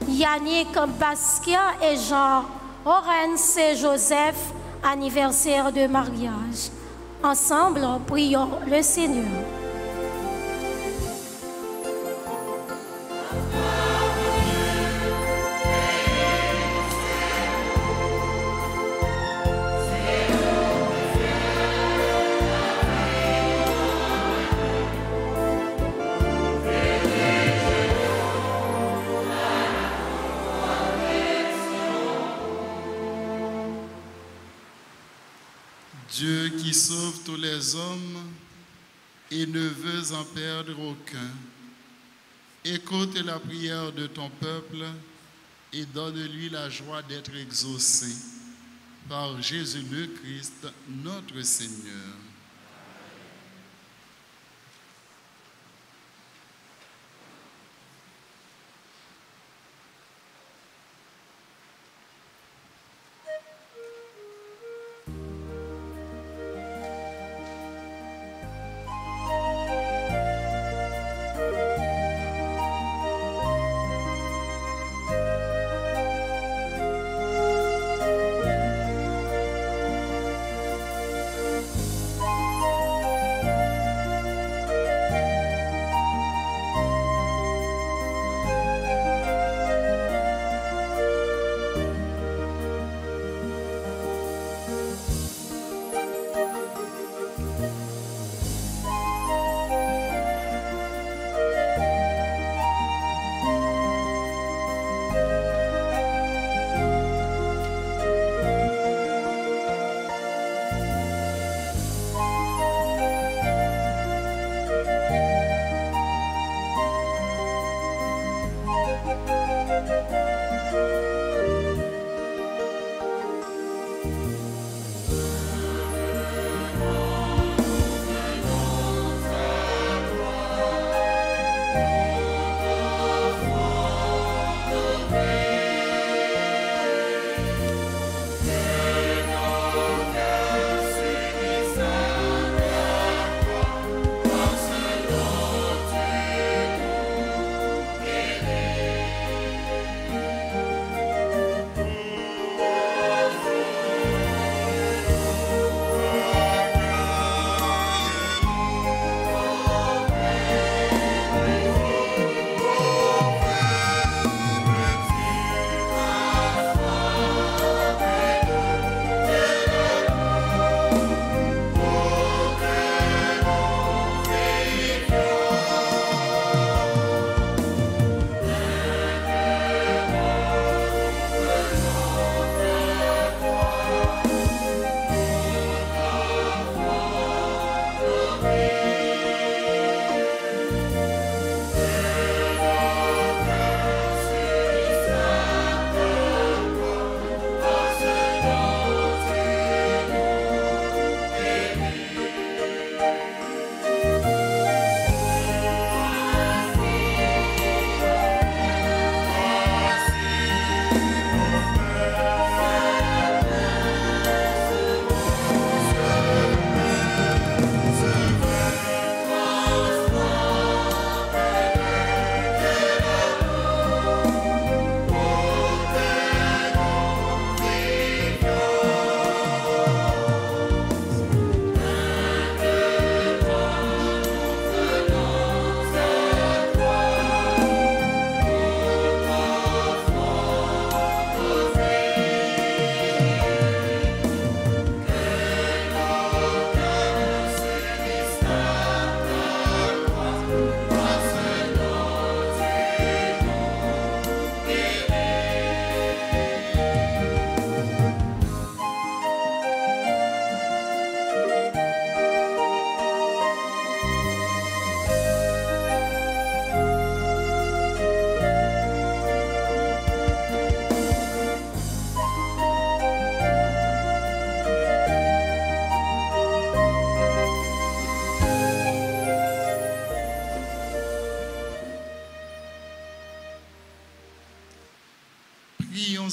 Yannick Basquiat et Jean Orens et Joseph, anniversaire de mariage. Ensemble, prions le Seigneur. Dieu qui sauve tous les hommes et ne veut en perdre aucun, écoute la prière de ton peuple et donne-lui la joie d'être exaucé par Jésus le Christ, notre Seigneur.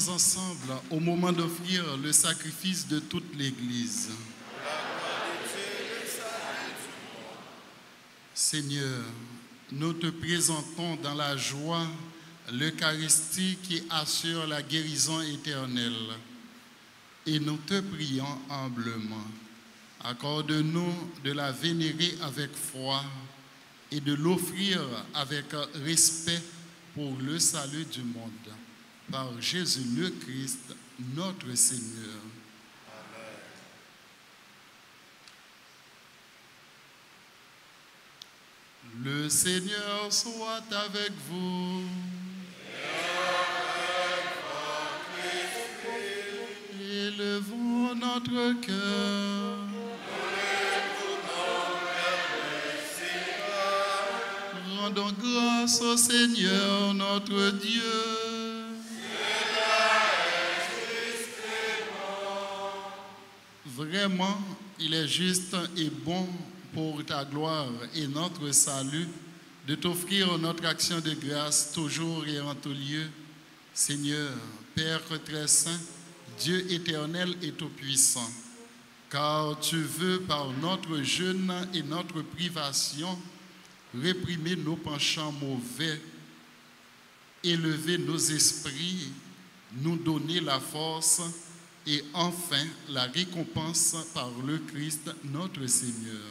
Prions ensemble au moment d'offrir le sacrifice de toute l'Église. Seigneur, nous te présentons dans la joie l'Eucharistie qui assure la guérison éternelle. Et nous te prions humblement. Accorde-nous de la vénérer avec foi et de l'offrir avec respect pour le salut du monde. Par Jésus le Christ, notre Seigneur. Amen. Le Seigneur soit avec vous. Élevons notre cœur. Rendons grâce au Seigneur notre Dieu. Vraiment, il est juste et bon pour ta gloire et notre salut de t'offrir notre action de grâce toujours et en tout lieu. Seigneur, Père très saint, Dieu éternel et tout-puissant, car tu veux par notre jeûne et notre privation réprimer nos penchants mauvais, élever nos esprits, nous donner la force et enfin la récompense par le Christ notre Seigneur.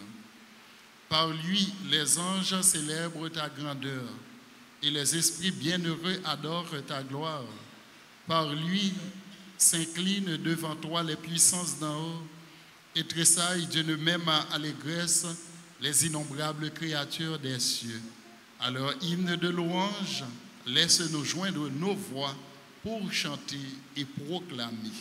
Par lui, les anges célèbrent ta grandeur et les esprits bienheureux adorent ta gloire. Par lui, s'inclinent devant toi les puissances d'en haut et tressaillent d'une même allégresse les innombrables créatures des cieux. À leur hymne de louange, laisse-nous joindre nos voix pour chanter et proclamer.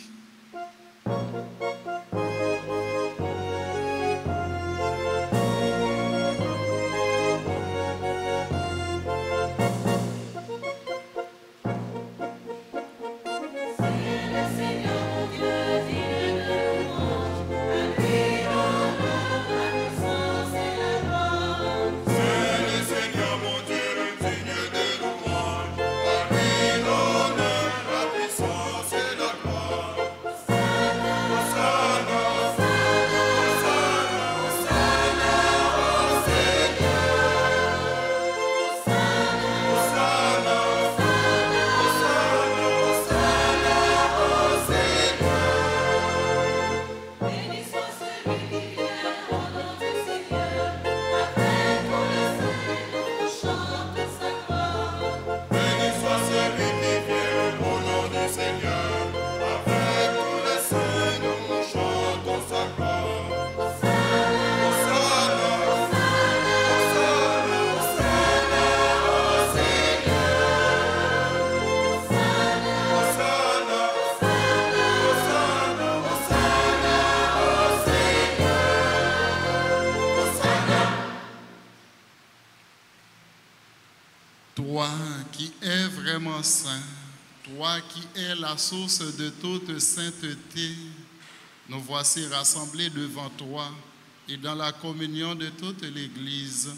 Toi qui es vraiment saint, toi qui es la source de toute sainteté, nous voici rassemblés devant toi et dans la communion de toute l'Église,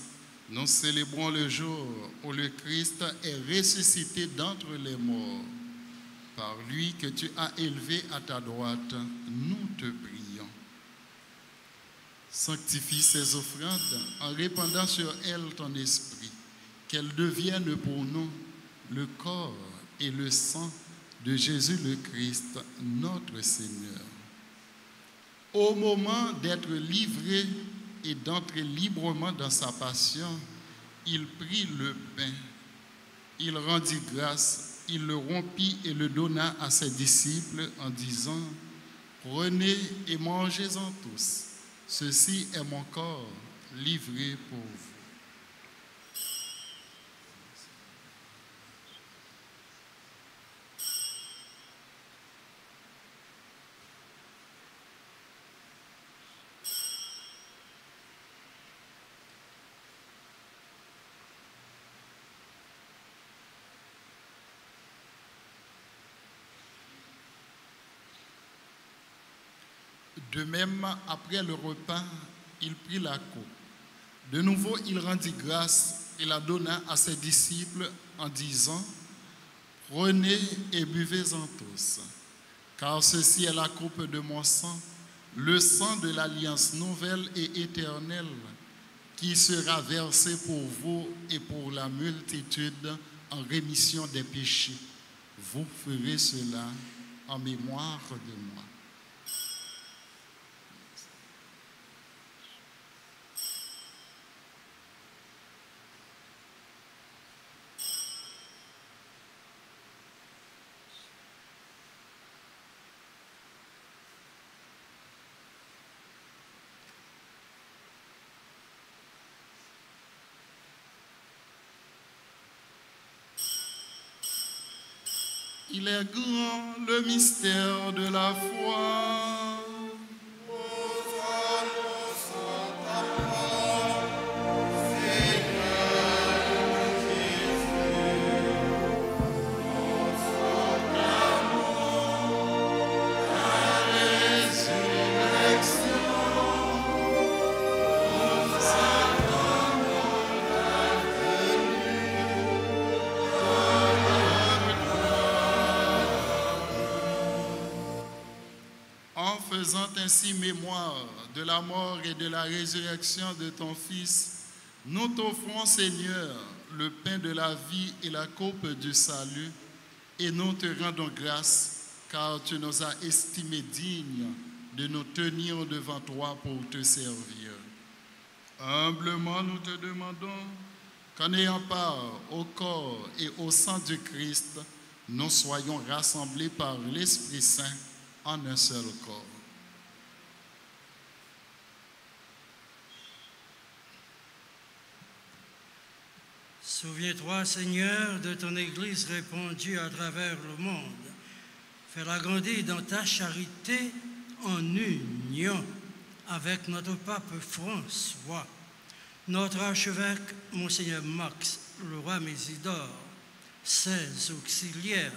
nous célébrons le jour où le Christ est ressuscité d'entre les morts. Par lui que tu as élevé à ta droite, nous te prions. Sanctifie ces offrandes en répandant sur elles ton esprit, qu'elles deviennent pour nous le corps et le sang de Jésus le Christ, notre Seigneur. Au moment d'être livré et d'entrer librement dans sa passion, il prit le pain, il rendit grâce, il le rompit et le donna à ses disciples en disant : « Prenez et mangez-en tous, ceci est mon corps livré pour vous. » De même, après le repas, il prit la coupe. De nouveau, il rendit grâce et la donna à ses disciples en disant : « Prenez et buvez-en tous, car ceci est la coupe de mon sang, le sang de l'alliance nouvelle et éternelle, qui sera versé pour vous et pour la multitude en rémission des péchés. Vous ferez cela en mémoire de moi. Il est grand le mystère de la foi. Faisant ainsi mémoire de la mort et de la résurrection de ton Fils, nous t'offrons, Seigneur, le pain de la vie et la coupe du salut, et nous te rendons grâce, car tu nous as estimés dignes de nous tenir devant toi pour te servir. Humblement, nous te demandons qu'en ayant part au corps et au sang du Christ, nous soyons rassemblés par l'Esprit Saint en un seul corps. Souviens-toi, Seigneur, de ton Église répandue à travers le monde. Fais-la grandir dans ta charité en union avec notre pape François, notre archevêque, Monseigneur Max, le roi Mésidor, 16 auxiliaires,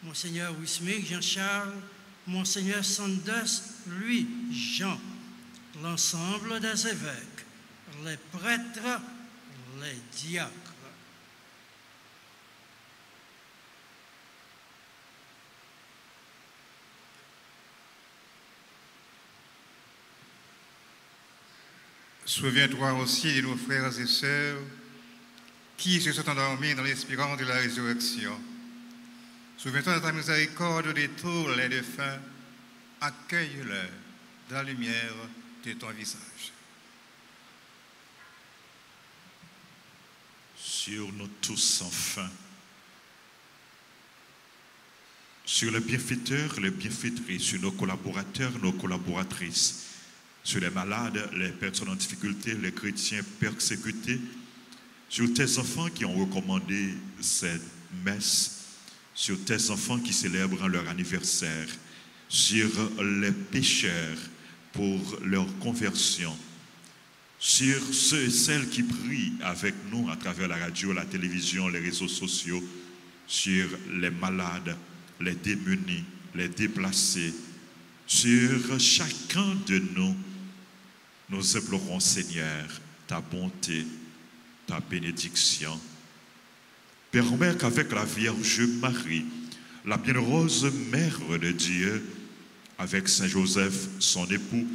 Monseigneur Wismig, Jean-Charles, Monseigneur Sanders, Louis, Jean, l'ensemble des évêques, les prêtres, les diacres. Souviens-toi aussi de nos frères et sœurs qui se sont endormis dans l'espérance de la résurrection. Souviens-toi de ta miséricorde de tous les défunts. Accueille-les dans la lumière de ton visage. Sur nous tous enfin, sur les bienfaiteurs, les bienfaitrices, sur nos collaborateurs, nos collaboratrices, sur les malades, les personnes en difficulté, les chrétiens persécutés, sur tes enfants qui ont recommandé cette messe, sur tes enfants qui célèbrent leur anniversaire, sur les pécheurs pour leur conversion, sur ceux et celles qui prient avec nous à travers la radio, la télévision, les réseaux sociaux, sur les malades, les démunis, les déplacés, sur chacun de nous. Nous implorons, Seigneur, ta bonté, ta bénédiction. Permets qu'avec la Vierge Marie, la bienheureuse Mère de Dieu, avec Saint Joseph, son époux,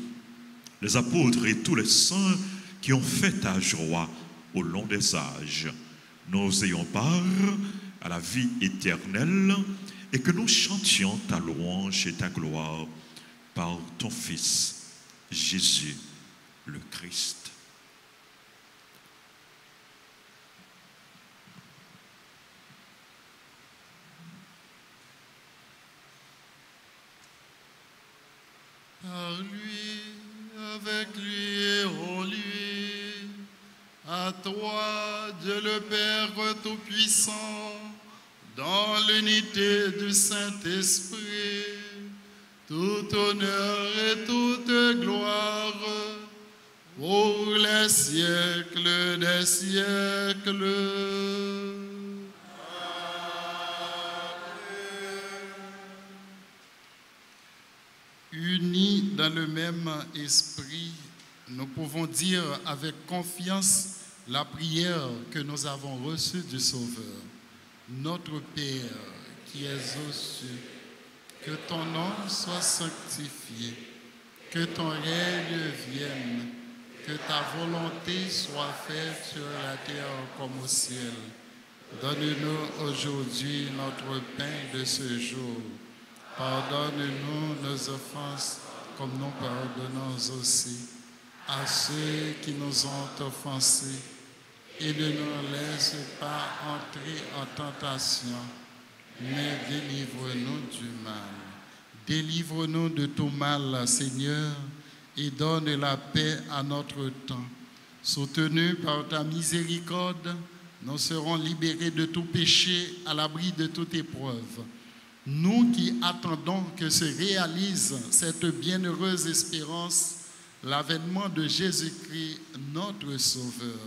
les apôtres et tous les saints qui ont fait ta joie au long des âges, nous ayons part à la vie éternelle et que nous chantions ta louange et ta gloire par ton Fils, Jésus le Christ. Par lui, avec lui et en lui, à toi, Dieu le Père Tout-Puissant, dans l'unité du Saint-Esprit, tout honneur et toute gloire, pour les siècles des siècles. Unis dans le même esprit, nous pouvons dire avec confiance la prière que nous avons reçue du Sauveur. Notre Père, qui es aux cieux, que ton nom soit sanctifié, que ton règne vienne, que ta volonté soit faite sur la terre comme au ciel. Donne-nous aujourd'hui notre pain de ce jour. Pardonne-nous nos offenses comme nous pardonnons aussi à ceux qui nous ont offensés. Et ne nous laisse pas entrer en tentation, mais délivre-nous du mal. Délivre-nous de tout mal, Seigneur, et donne la paix à notre temps. Soutenus par ta miséricorde, nous serons libérés de tout péché, à l'abri de toute épreuve. Nous qui attendons que se réalise cette bienheureuse espérance, l'avènement de Jésus-Christ, notre Sauveur.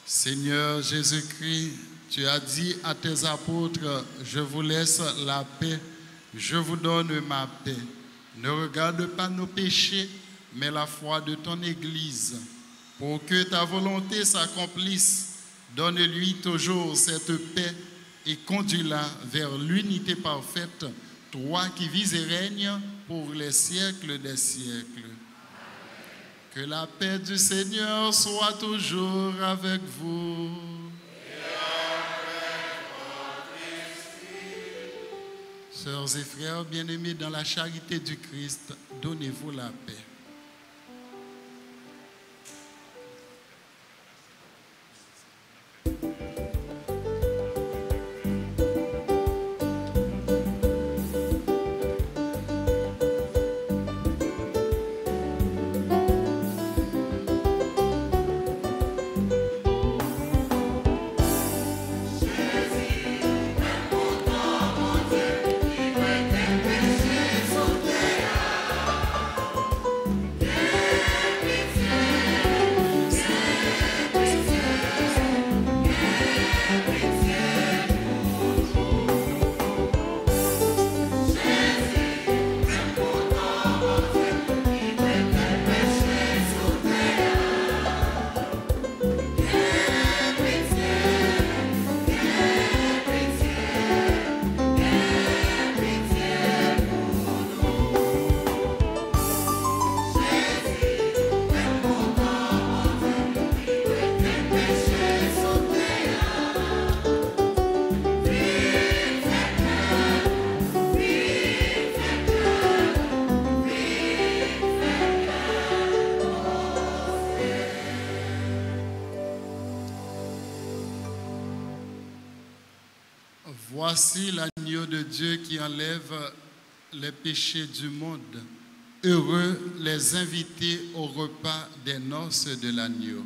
Seigneur Jésus-Christ, tu as dit à tes apôtres, je vous laisse la paix, je vous donne ma paix. Ne regarde pas nos péchés, mais la foi de ton Église. Pour que ta volonté s'accomplisse, donne-lui toujours cette paix et conduis-la vers l'unité parfaite, toi qui vis et règnes pour les siècles des siècles. Que la paix du Seigneur soit toujours avec vous. Sœurs et frères bien-aimés dans la charité du Christ, donnez-vous la paix. Voici l'agneau de Dieu qui enlève les péchés du monde. Heureux les invités au repas des noces de l'agneau.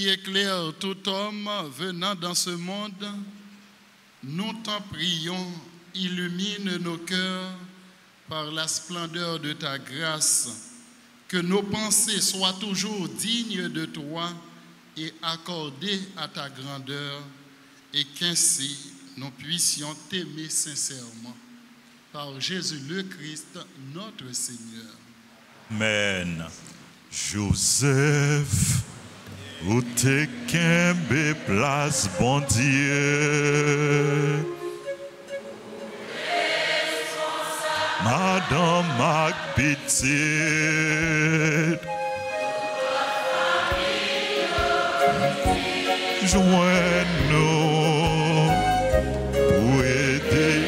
qui éclaire tout homme venant dans ce monde, nous t'en prions, illumine nos cœurs par la splendeur de ta grâce, que nos pensées soient toujours dignes de toi et accordées à ta grandeur, et qu'ainsi nous puissions t'aimer sincèrement. Par Jésus le Christ, notre Seigneur. Amen. Joseph, où t'es qu'un place, bon Dieu. Madame Macbeth, joins-nous pour aider,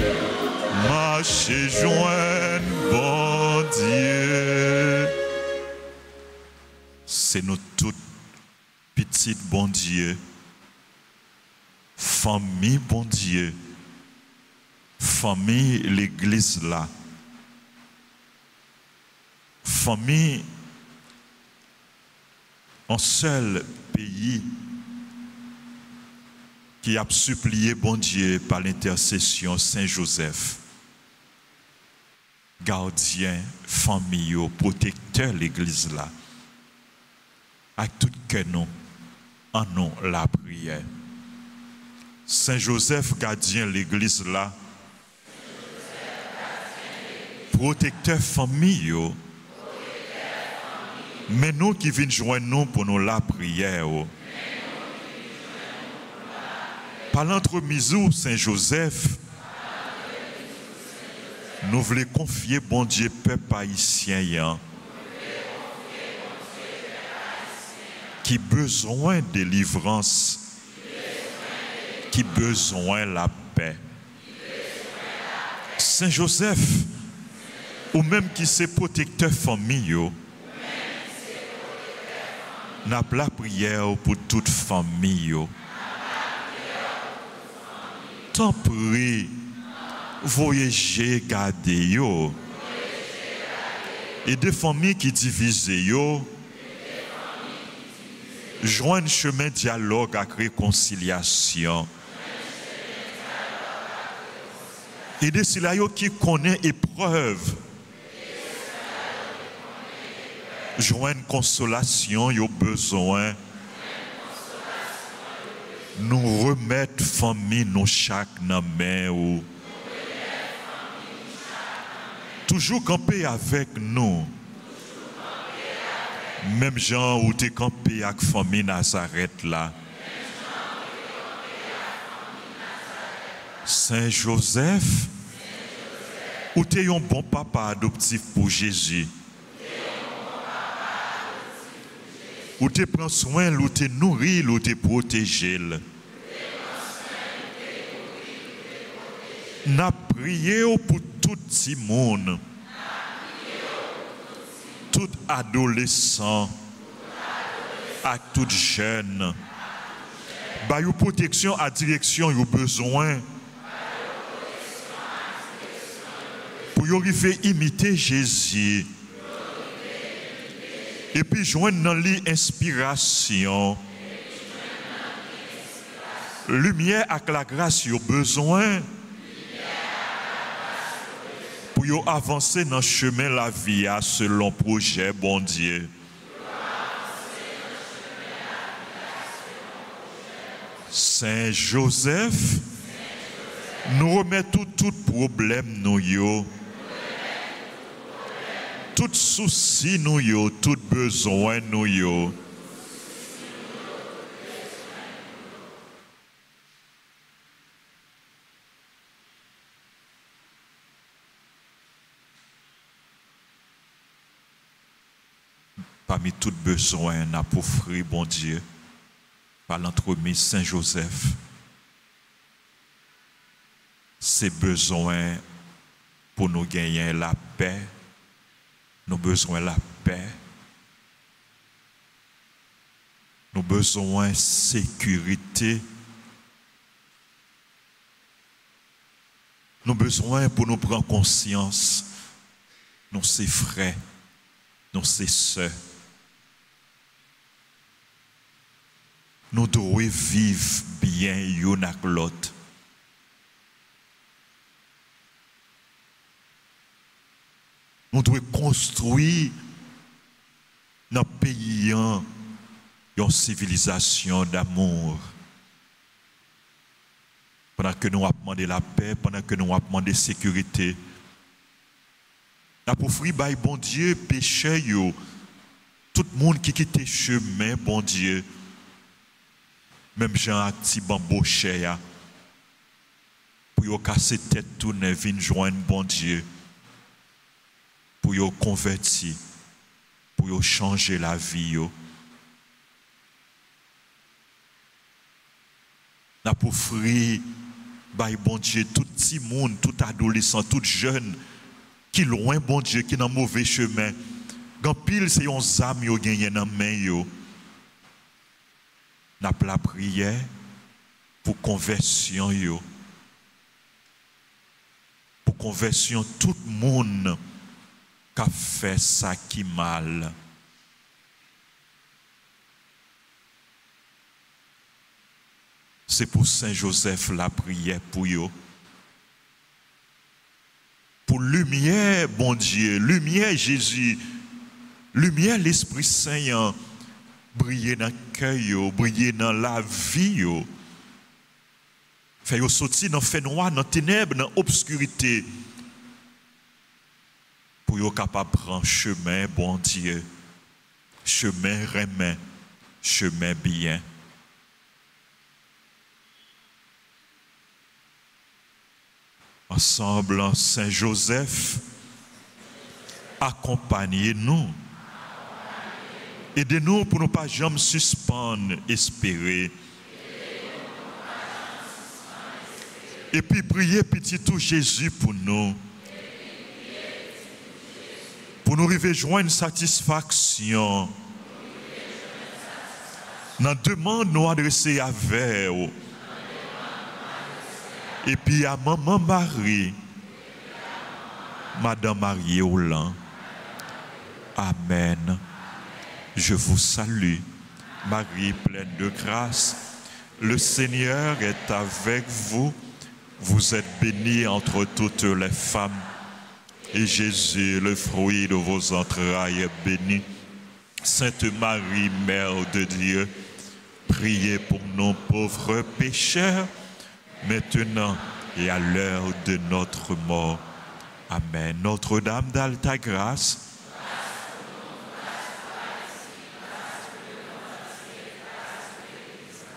marcher, joindre, bon Dieu. C'est nous toutes petites, bon Dieu, famille, bon Dieu, famille, l'église là. Famille, un seul pays qui a supplié bon Dieu par l'intercession Saint-Joseph, gardien, famille, protecteur de l'église là, à tout que nous, en nous la prière. Saint-Joseph, gardien de l'église là, protecteur famille, mais nous qui venons joindre nous pour nous la prière. Par l'entremise Saint-Joseph, nous voulons confier bon Dieu peuple haïtien qui besoin de délivrance, qui besoin de la paix. Saint-Joseph, ou même qui c'est protecteur famille, n'a pas la prière pour toute famille. Tant pis, voyagez, gardez yo. Et des familles qui divisent yo, joignent chemin dialogue avec réconciliation. Et de ceux qui connaissent épreuve, joindre consolation, yo besoin. Nous remettre famille nous chaque dans main ou toujours camper avec nous. Même gens où t'es campé avec famille Nazareth là. Saint-Joseph, où t'es un bon papa adoptif pour Jésus. Où tu prends soin, où tu nourris, où tu protèges. N'a prié pour tout le monde, tout adolescent, à tout jeune. Bah, une protection à direction, il besoin. Pour y faire imiter Jésus. Et puis joindre dans l'inspiration. Lumière avec la grâce, il y a besoin. Pour y avancer dans le chemin de la vie selon projet, bon Dieu. Saint-Joseph, nous remettons tout problème, nous yo. Tout souci nous yo, tout besoin nous yo. Parmi tout besoin, n'a pour offrir bon Dieu par l'entremise Saint-Joseph. Ces besoins pour nous gagner la paix. Nous besoin de la paix. Nous besoin de sécurité. Nous besoin pour nous prendre conscience. Nous sommes frères. Nous sommes sœurs. nous devons vivre bien l'un avec l'autre. Nous devons construire dans le pays une civilisation d'amour. Pendant que nous avons demandé la paix, pendant que nous avons demandé la sécurité. Nous avons offert, bon Dieu, péché, tout le monde qui quitte le chemin, bon Dieu. Même Jean a petit bambou cher. Pour y casser tête, tourner, venir joindre, bon Dieu. Pour y convertir. Pour y changer la vie. Nous avons offert, bon Dieu, tout petit monde, tout adolescent, tout jeune, qui loin, bon Dieu, qui dans mauvais chemin. Quand pile, c'est un âme qui gagne dans la main. N'a pas la prière pour conversion. Pour conversion, tout le monde qui a fait ça qui mal. C'est pour Saint Joseph la prière pour eux. Pour lumière, bon Dieu, lumière Jésus, lumière l'Esprit Saint, briller dans le cœur, briller dans la vie. Faire sortir dans le fait noir, dans les ténèbres, dans l'obscurité. Pour être capable de prendre chemin, bon Dieu, chemin remin, chemin bien. Ensemble, Saint Joseph, accompagnez-nous. Aidez-nous pour ne pas jamais suspendre, espérer. Et puis priez petit tout Jésus pour nous. Pour nous arriver à joindre une satisfaction. Dans la demande nous adresser à vous. Et puis à Maman Marie, Madame Marie Hollande. Amen. Je vous salue, Marie pleine de grâce. Le Seigneur est avec vous. Vous êtes bénie entre toutes les femmes. Et Jésus, le fruit de vos entrailles, est béni. Sainte Marie, Mère de Dieu, priez pour nos pauvres pécheurs, maintenant et à l'heure de notre mort. Amen. Notre-Dame d'Alta Grâce,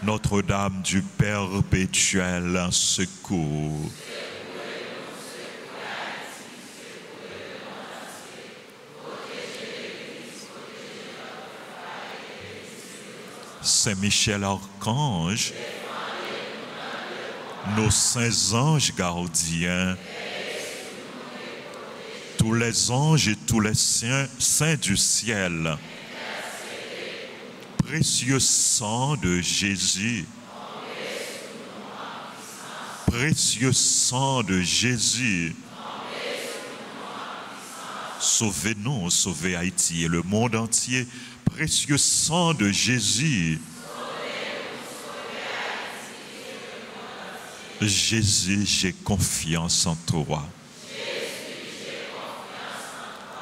Notre-Dame du Perpétuel secours. Saint Michel Archange, nos saints anges gardiens, tous les anges et tous les saints du ciel, précieux sang de Jésus, précieux sang de Jésus, sauvez-nous, sauvez Haïti et le monde entier, précieux sang de Jésus. Jésus, j'ai confiance en toi.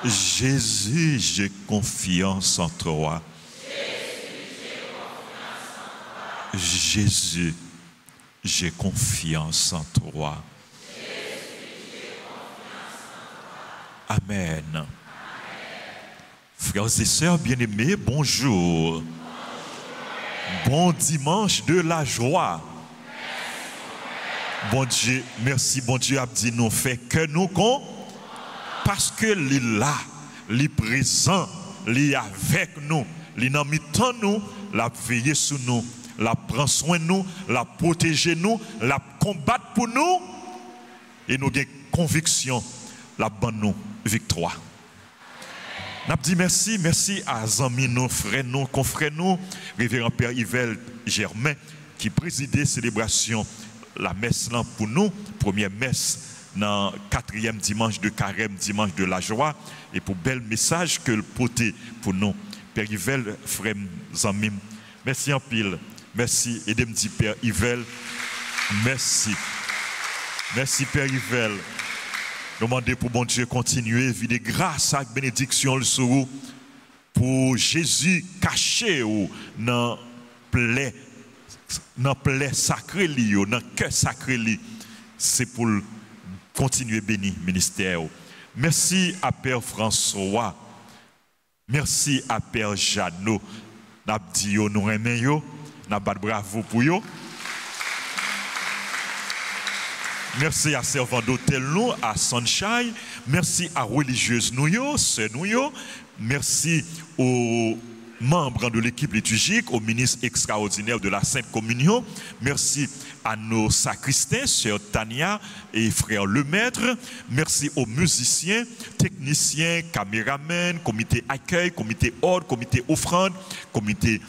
Jésus, j'ai confiance en toi. Jésus, j'ai confiance en toi. Amen. Frères et sœurs bien-aimés, bonjour. Bon dimanche de la joie. Bon Dieu, merci, bon Dieu a dit nous fait que nous con parce que il est là, il est présent, il est avec nous, il est dans mi-temps nous, il a veillé sur nous, il a prend soin de nous, il a protégé nous, il a combattu pour nous et nous avons conviction, il a donné nous victoire. Nous avons dit merci, merci à amis nous, frères nous, confrères nous, révérend Père Yvel Germain qui présidait célébration la messe là pour nous, première messe dans 4e dimanche de carême, dimanche de la joie, et pour bel message que le porté pour nous. Père Yvel, frère Zamim, merci en pile. Merci. Et de me dire, Père Yvel, merci. Merci, Père Yvel. Demandez pour bon Dieu continuer, vider grâce à bénédiction le sur pour Jésus caché ou dans plaie sacré li, dans cœur sacré li. C'est pour continuer béni ministère. Merci à Père François. Merci à Père Jeannot. N'a dit nous aimons yo, n'a pas bravo pour yo. Merci à servant d'hôtel nous, à Sunshine. Merci à religieuse nous, sœurs nous. Merci aux membres de l'équipe liturgique, aux ministres extraordinaires de la Sainte Communion. Merci à nos sacristains, sœur Tania et frère Lemaître. Merci aux musiciens, techniciens, caméramens, comité accueil, comité ordre, comité offrande, comité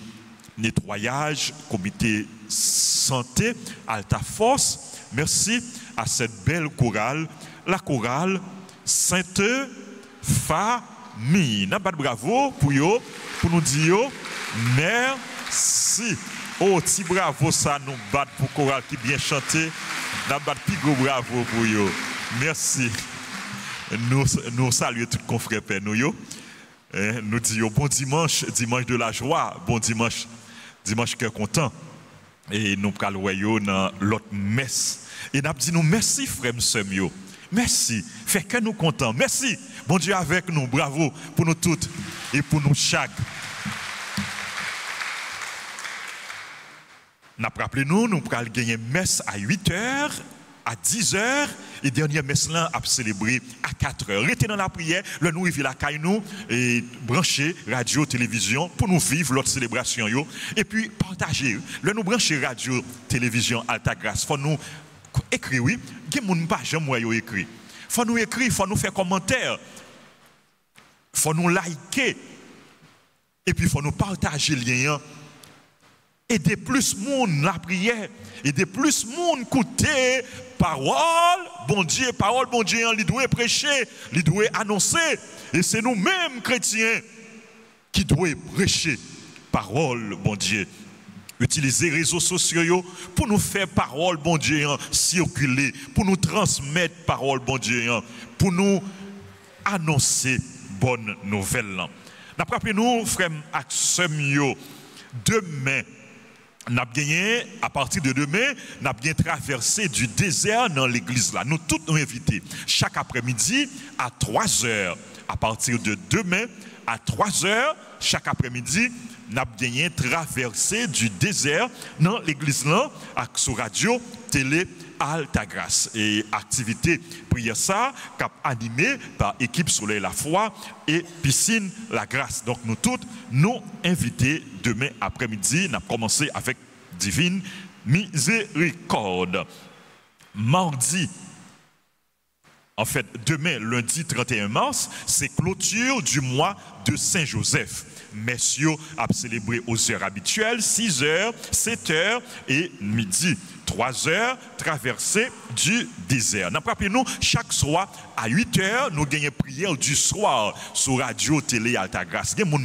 nettoyage, comité santé, Alta Force. Merci à cette belle chorale, la chorale Sainte Famille. N'a pas de bravo pour eux, pour nous dire merci. Oh, petit bravo ça nous bat pour chorale qui bien chanté. N'a pas de plus gros bravo pour eux. Merci. Nous saluons tous les confrères père nous. Nous disons bon dimanche, dimanche de la joie, bon dimanche, dimanche cœur content. Et nous allons dans l'autre messe. Et nous disons merci frère Semio. Merci. Fait que nous contents. Merci. Bon Dieu avec nous. Bravo pour nous toutes et pour nous chaque. Nous rappelons nous allons gagner messe à 8h, à 10h et dernière messe là à célébrer à 4h. Restez dans la prière, le nous arrive la caille nous et brancher radio, télévision pour nous vivre l'autre célébration yo. Et puis partager. Le nous brancher radio, télévision Alta Grâce. Faut nous écrire oui, qui moun pas jamais yo écrit. Faut nous écrire, faut nous faire commentaire. Faut nous liker. Et puis faut nous partager le lien. Aider plus monde la prière, aider plus monde écouter parole bon Dieu, il doit prêcher, il doit annoncer et c'est nous-mêmes chrétiens qui doivent prêcher parole bon Dieu. Utiliser les réseaux sociaux pour nous faire parole bon Dieu circuler, pour nous transmettre parole bon Dieu, pour nous annoncer bonne nouvelle. Rappelez-nous frère Axemio, demain n'a gagné, à partir de demain, n'a bien traversé du désert dans l'église là. Nous tous nous invités chaque après-midi à 3h. À partir de demain à 3h, chaque après-midi, n'a gagné traversé du désert dans l'église là, sur radio, télé, Alta Grâce. Et activité prière ça, cap animée par équipe Soleil la Foi et piscine la Grâce. Donc nous tous nous invités demain après-midi, nous avons commencé avec divine miséricorde. Mardi, en fait demain lundi 31 mars, c'est clôture du mois de Saint-Joseph. Messieurs a célébré aux heures habituelles, 6h, 7h et midi. 3h, traversée du désert. Rappelez-nous, chaque soir, à 8h, nous gagnons prière du soir sur radio, télé, Alta Grâce. Il y a des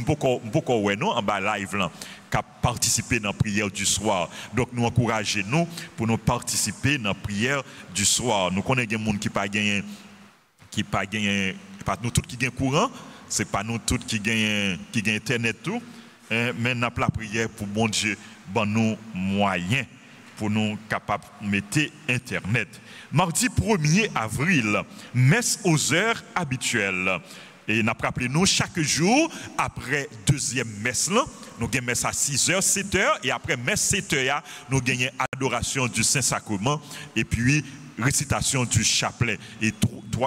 gens en bas live là, qui participent dans la prière du soir. Donc, nous encourageons nous pour nous participer dans la prière du soir. Nous connaissons des gens qui n'ont pas nous tous qui gagnent courant, ce n'est pas nous tous qui gagnent Internet, tout, mais nous avons la prière pour bon Dieu, bon nous moyens. Pour nous capables de mettre Internet. Mardi 1er avril, messe aux heures habituelles. Et nous rappelons chaque jour, après deuxième messe, nous avons messe à 6h, 7h, et après messe 7h, nous avons adoration du Saint-Sacrement, et puis récitation du chapelet. Et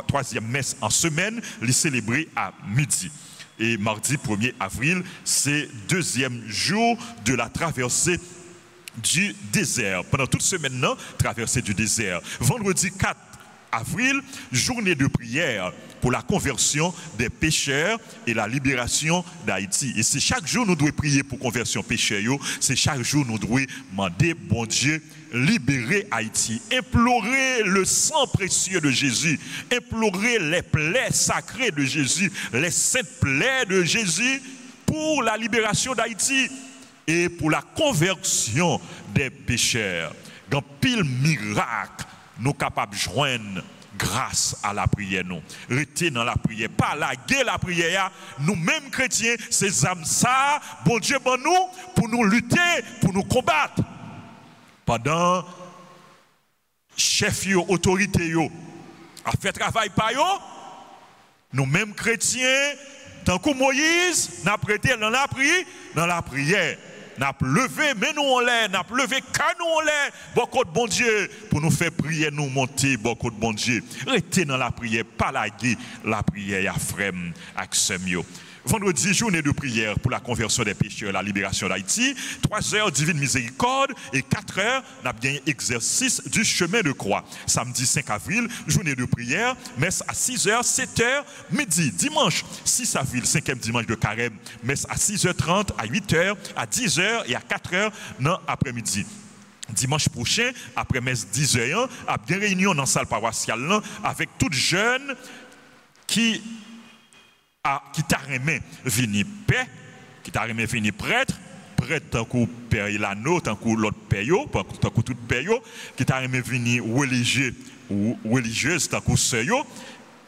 troisième messe en semaine, les célébrer à midi. Et mardi 1er avril, c'est deuxième jour de la traversée du désert. Pendant toute semaine, traversée du désert. Vendredi 4 avril, journée de prière pour la conversion des pécheurs et la libération d'Haïti. Et c'est chaque jour nous devons prier pour conversion pécheurs. C'est chaque jour nous devons demander, bon Dieu, libérer Haïti. Implorer le sang précieux de Jésus. Implorer les plaies sacrées de Jésus. Les saintes plaies de Jésus pour la libération d'Haïti. et pour la conversion des pécheurs. Dans pile miracle, nous sommes capables de joindre grâce à la prière. Nous rester dans la prière, pas laguer la prière. Nous-mêmes chrétiens, ces âmes ça, bon Dieu, bon nous, pour nous lutter, pour nous combattre. Pendant chef yo, autorité yo, a fait travail par yo, nous-mêmes chrétiens, tant que Moïse, n'a prêté dans la prière. N'a levé, mais nous on l'air, n'a levé, car nous on l'air, beaucoup de bon Dieu, pour nous faire prier, nous monter, beaucoup de bon Dieu. Restez dans la prière, pas laguer la prière, à frère, avec semio. Vendredi, journée de prière pour la conversion des pécheurs, la libération d'Haïti. 3 heures, divine miséricorde. Et 4 heures, nous avons bien exercice du chemin de croix. Samedi 5 avril, journée de prière. Messe à 6 heures, 7 heures, midi. Dimanche 6 avril, 5e dimanche de carême. Messe à 6h30, à 8 heures, à 10 heures et à 4 heures dans l'après-midi. Dimanche prochain, après messe 10 heures, à bien réunion dans la salle paroissiale avec toutes jeunes qui t'a remis venir paix, qui t'a remis venir prêtre tant que père Ilano, tant que l'autre père, tant que tout père, qui t'a remis venir religieux ou religieuse, tant que sœur,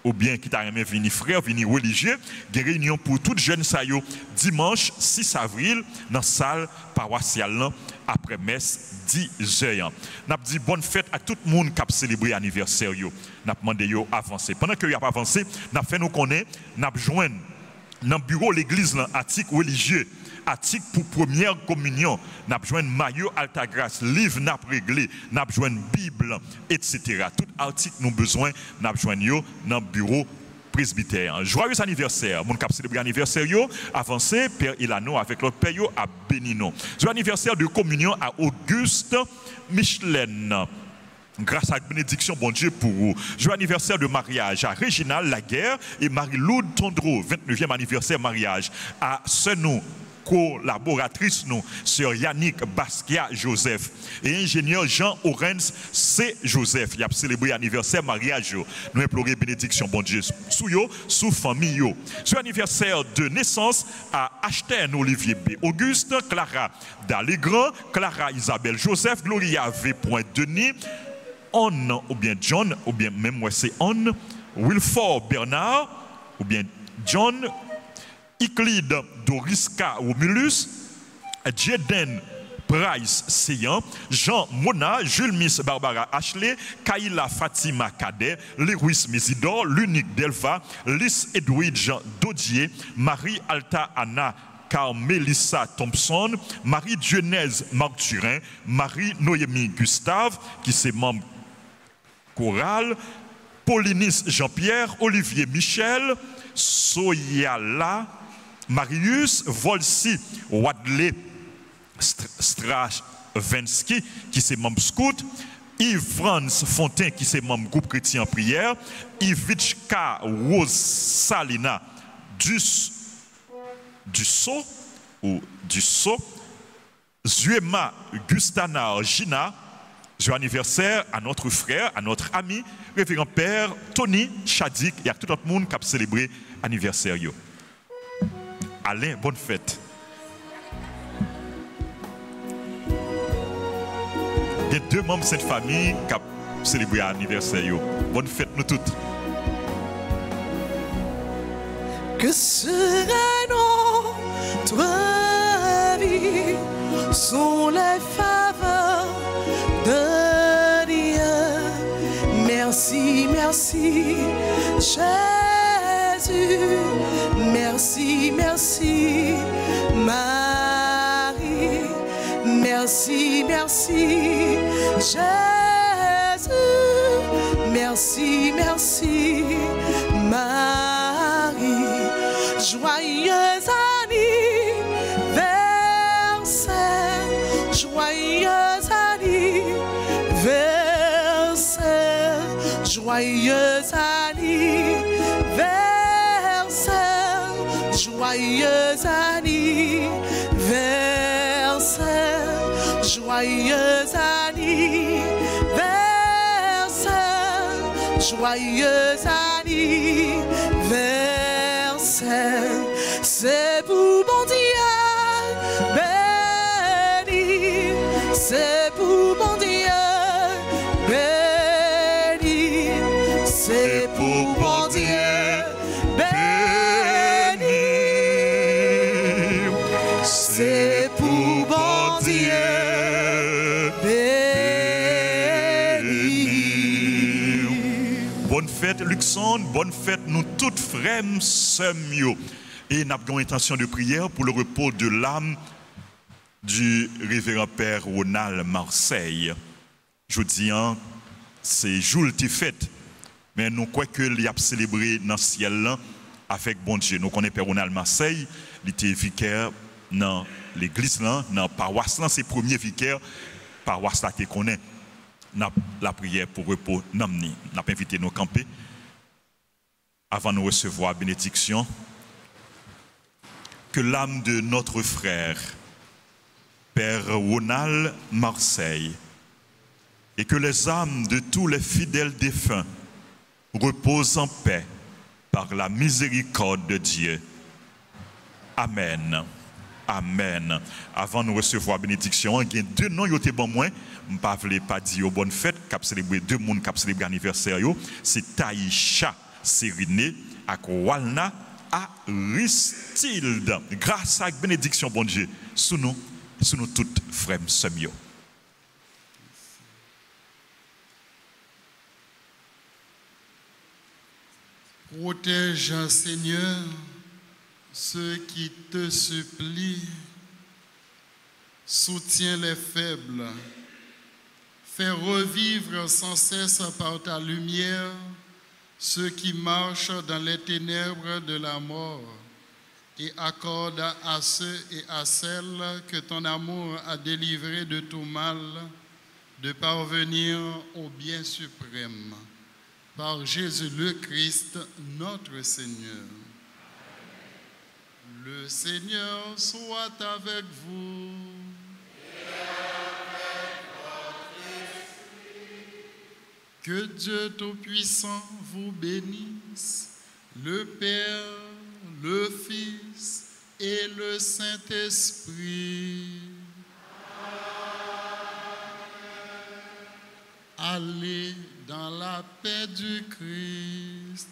ou bien qui t'a remis venir frère, venir religieux, des réunions pour toutes jeunes ça yo, dimanche 6 avril dans la salle paroissiale après messe 10 heures. N'a dit bonne fête à tout le monde qui a célébré l'anniversaire yo. N'a demandé yo avancer. Pendant que y a pas avancé, n'a fait nous connaître, n'a joindre dans le bureau l'église article religieux, article pour première communion, n'a joindre maillot alta grâce, livre n'a réglé, n'a joindre Bible, etc. Tout article nous besoin n'a joindre yo dans le bureau presbytère. Joyeux anniversaire. Mon cap célébrer anniversaire yo, avancé Père Ilano avec l'autre père yo à Bénino. Joyeux anniversaire de communion à Auguste Michelin. Grâce à la bénédiction, bon Dieu, pour vous. Joyeux anniversaire de mariage à Réginald Laguerre et Marie-Loude Tondreau. 29e anniversaire mariage à Senou, collaboratrice nous, sœur Yannick Basquiat Joseph et ingénieur Jean Orens C. Joseph. Il a célébré l'anniversaire mariage. Nous implorons bénédiction, bon Dieu, sous yo, sous famille yo. Joyeux anniversaire de naissance à Ashton Olivier B. Auguste, Clara Dallegrand, Clara Isabelle Joseph, Gloria V. Denis, On ou bien John, ou bien même moi c'est On, Wilford Bernard, ou bien John, Euclide Doriska Romulus, Jeden Price Seyan, Jean Mona, Jules Miss Barbara Ashley, Kaila Fatima Cadet, Lewis Mesidor, l'unique Delva, Lys Edwidge Dodier, Marie Alta Anna Carmelissa Thompson, Marie Dionèse Marturin, Marie Noémie Gustave, qui c'est membre choral, Paulinis Jean-Pierre, Olivier Michel, Soyala, Marius Volsi Wadley Stravinsky, qui c'est membre scout, Yves Franz Fontaine, qui c'est membre groupe chrétien en prière, Ivichka Rosalina Dussault, Zuema Gustana Gina, joyeux anniversaire à notre frère, à notre ami, révérend père Tony Chadik, et à tout le monde qui a célébré l'anniversaire. Alain, bonne fête. Il y a 2 membres de cette famille qui ont célébré l'anniversaire. Bonne fête, nous toutes. Que sera notre vie sont les faveurs de Dieu. Merci, merci, Jésus. Merci, merci, Marie. Merci, merci, Jésus. Merci, merci, Marie. Joyeux anniversaire, joyeux anniversaire, joyeux anniversaire, joyeux anniversaire, joyeux anniversaire, joyeux anniversaire. C'est pour bon Dieu, bonne fête Luxandre, bonne fête nous toutes frères sœurs. Et nous avons intention de prière pour le repos de l'âme du révérend père Ronald Marseille. Je dis, c'est jour de fête, mais nous croyons qu'il a célébré dans le ciel là, avec bon Dieu. Nous connaissons père Ronald Marseille, il était vicaire dans l'église là, dans la paroisse là, c'est le premier vicaire paroisse là qu'il connaît. La prière pour repos namni. Nous avons invité nos camper avant de recevoir la bénédiction. Que l'âme de notre frère, Père Ronald Marseille, et que les âmes de tous les fidèles défunts reposent en paix par la miséricorde de Dieu. Amen. Amen. Avant de recevoir la bénédiction, il y a deux noms qui étaient bons moins. Je ne vais pas dire bonne fête, qui a célébré deux personnes qui ont célébré l'anniversaire. C'est Taïcha Sériné et Walna Aristide. Grâce à la bénédiction, bon Dieu, sous nous toutes, frères sœurs. Protège, Seigneur, ceux qui te supplient. Soutiens les faibles. Fais revivre sans cesse par ta lumière ceux qui marchent dans les ténèbres de la mort, et accorde à ceux et à celles que ton amour a délivrés de tout mal de parvenir au bien suprême. Par Jésus le Christ, notre Seigneur. Le Seigneur soit avec vous. Que Dieu Tout-Puissant vous bénisse, le Père, le Fils et le Saint-Esprit. Allez dans la paix du Christ.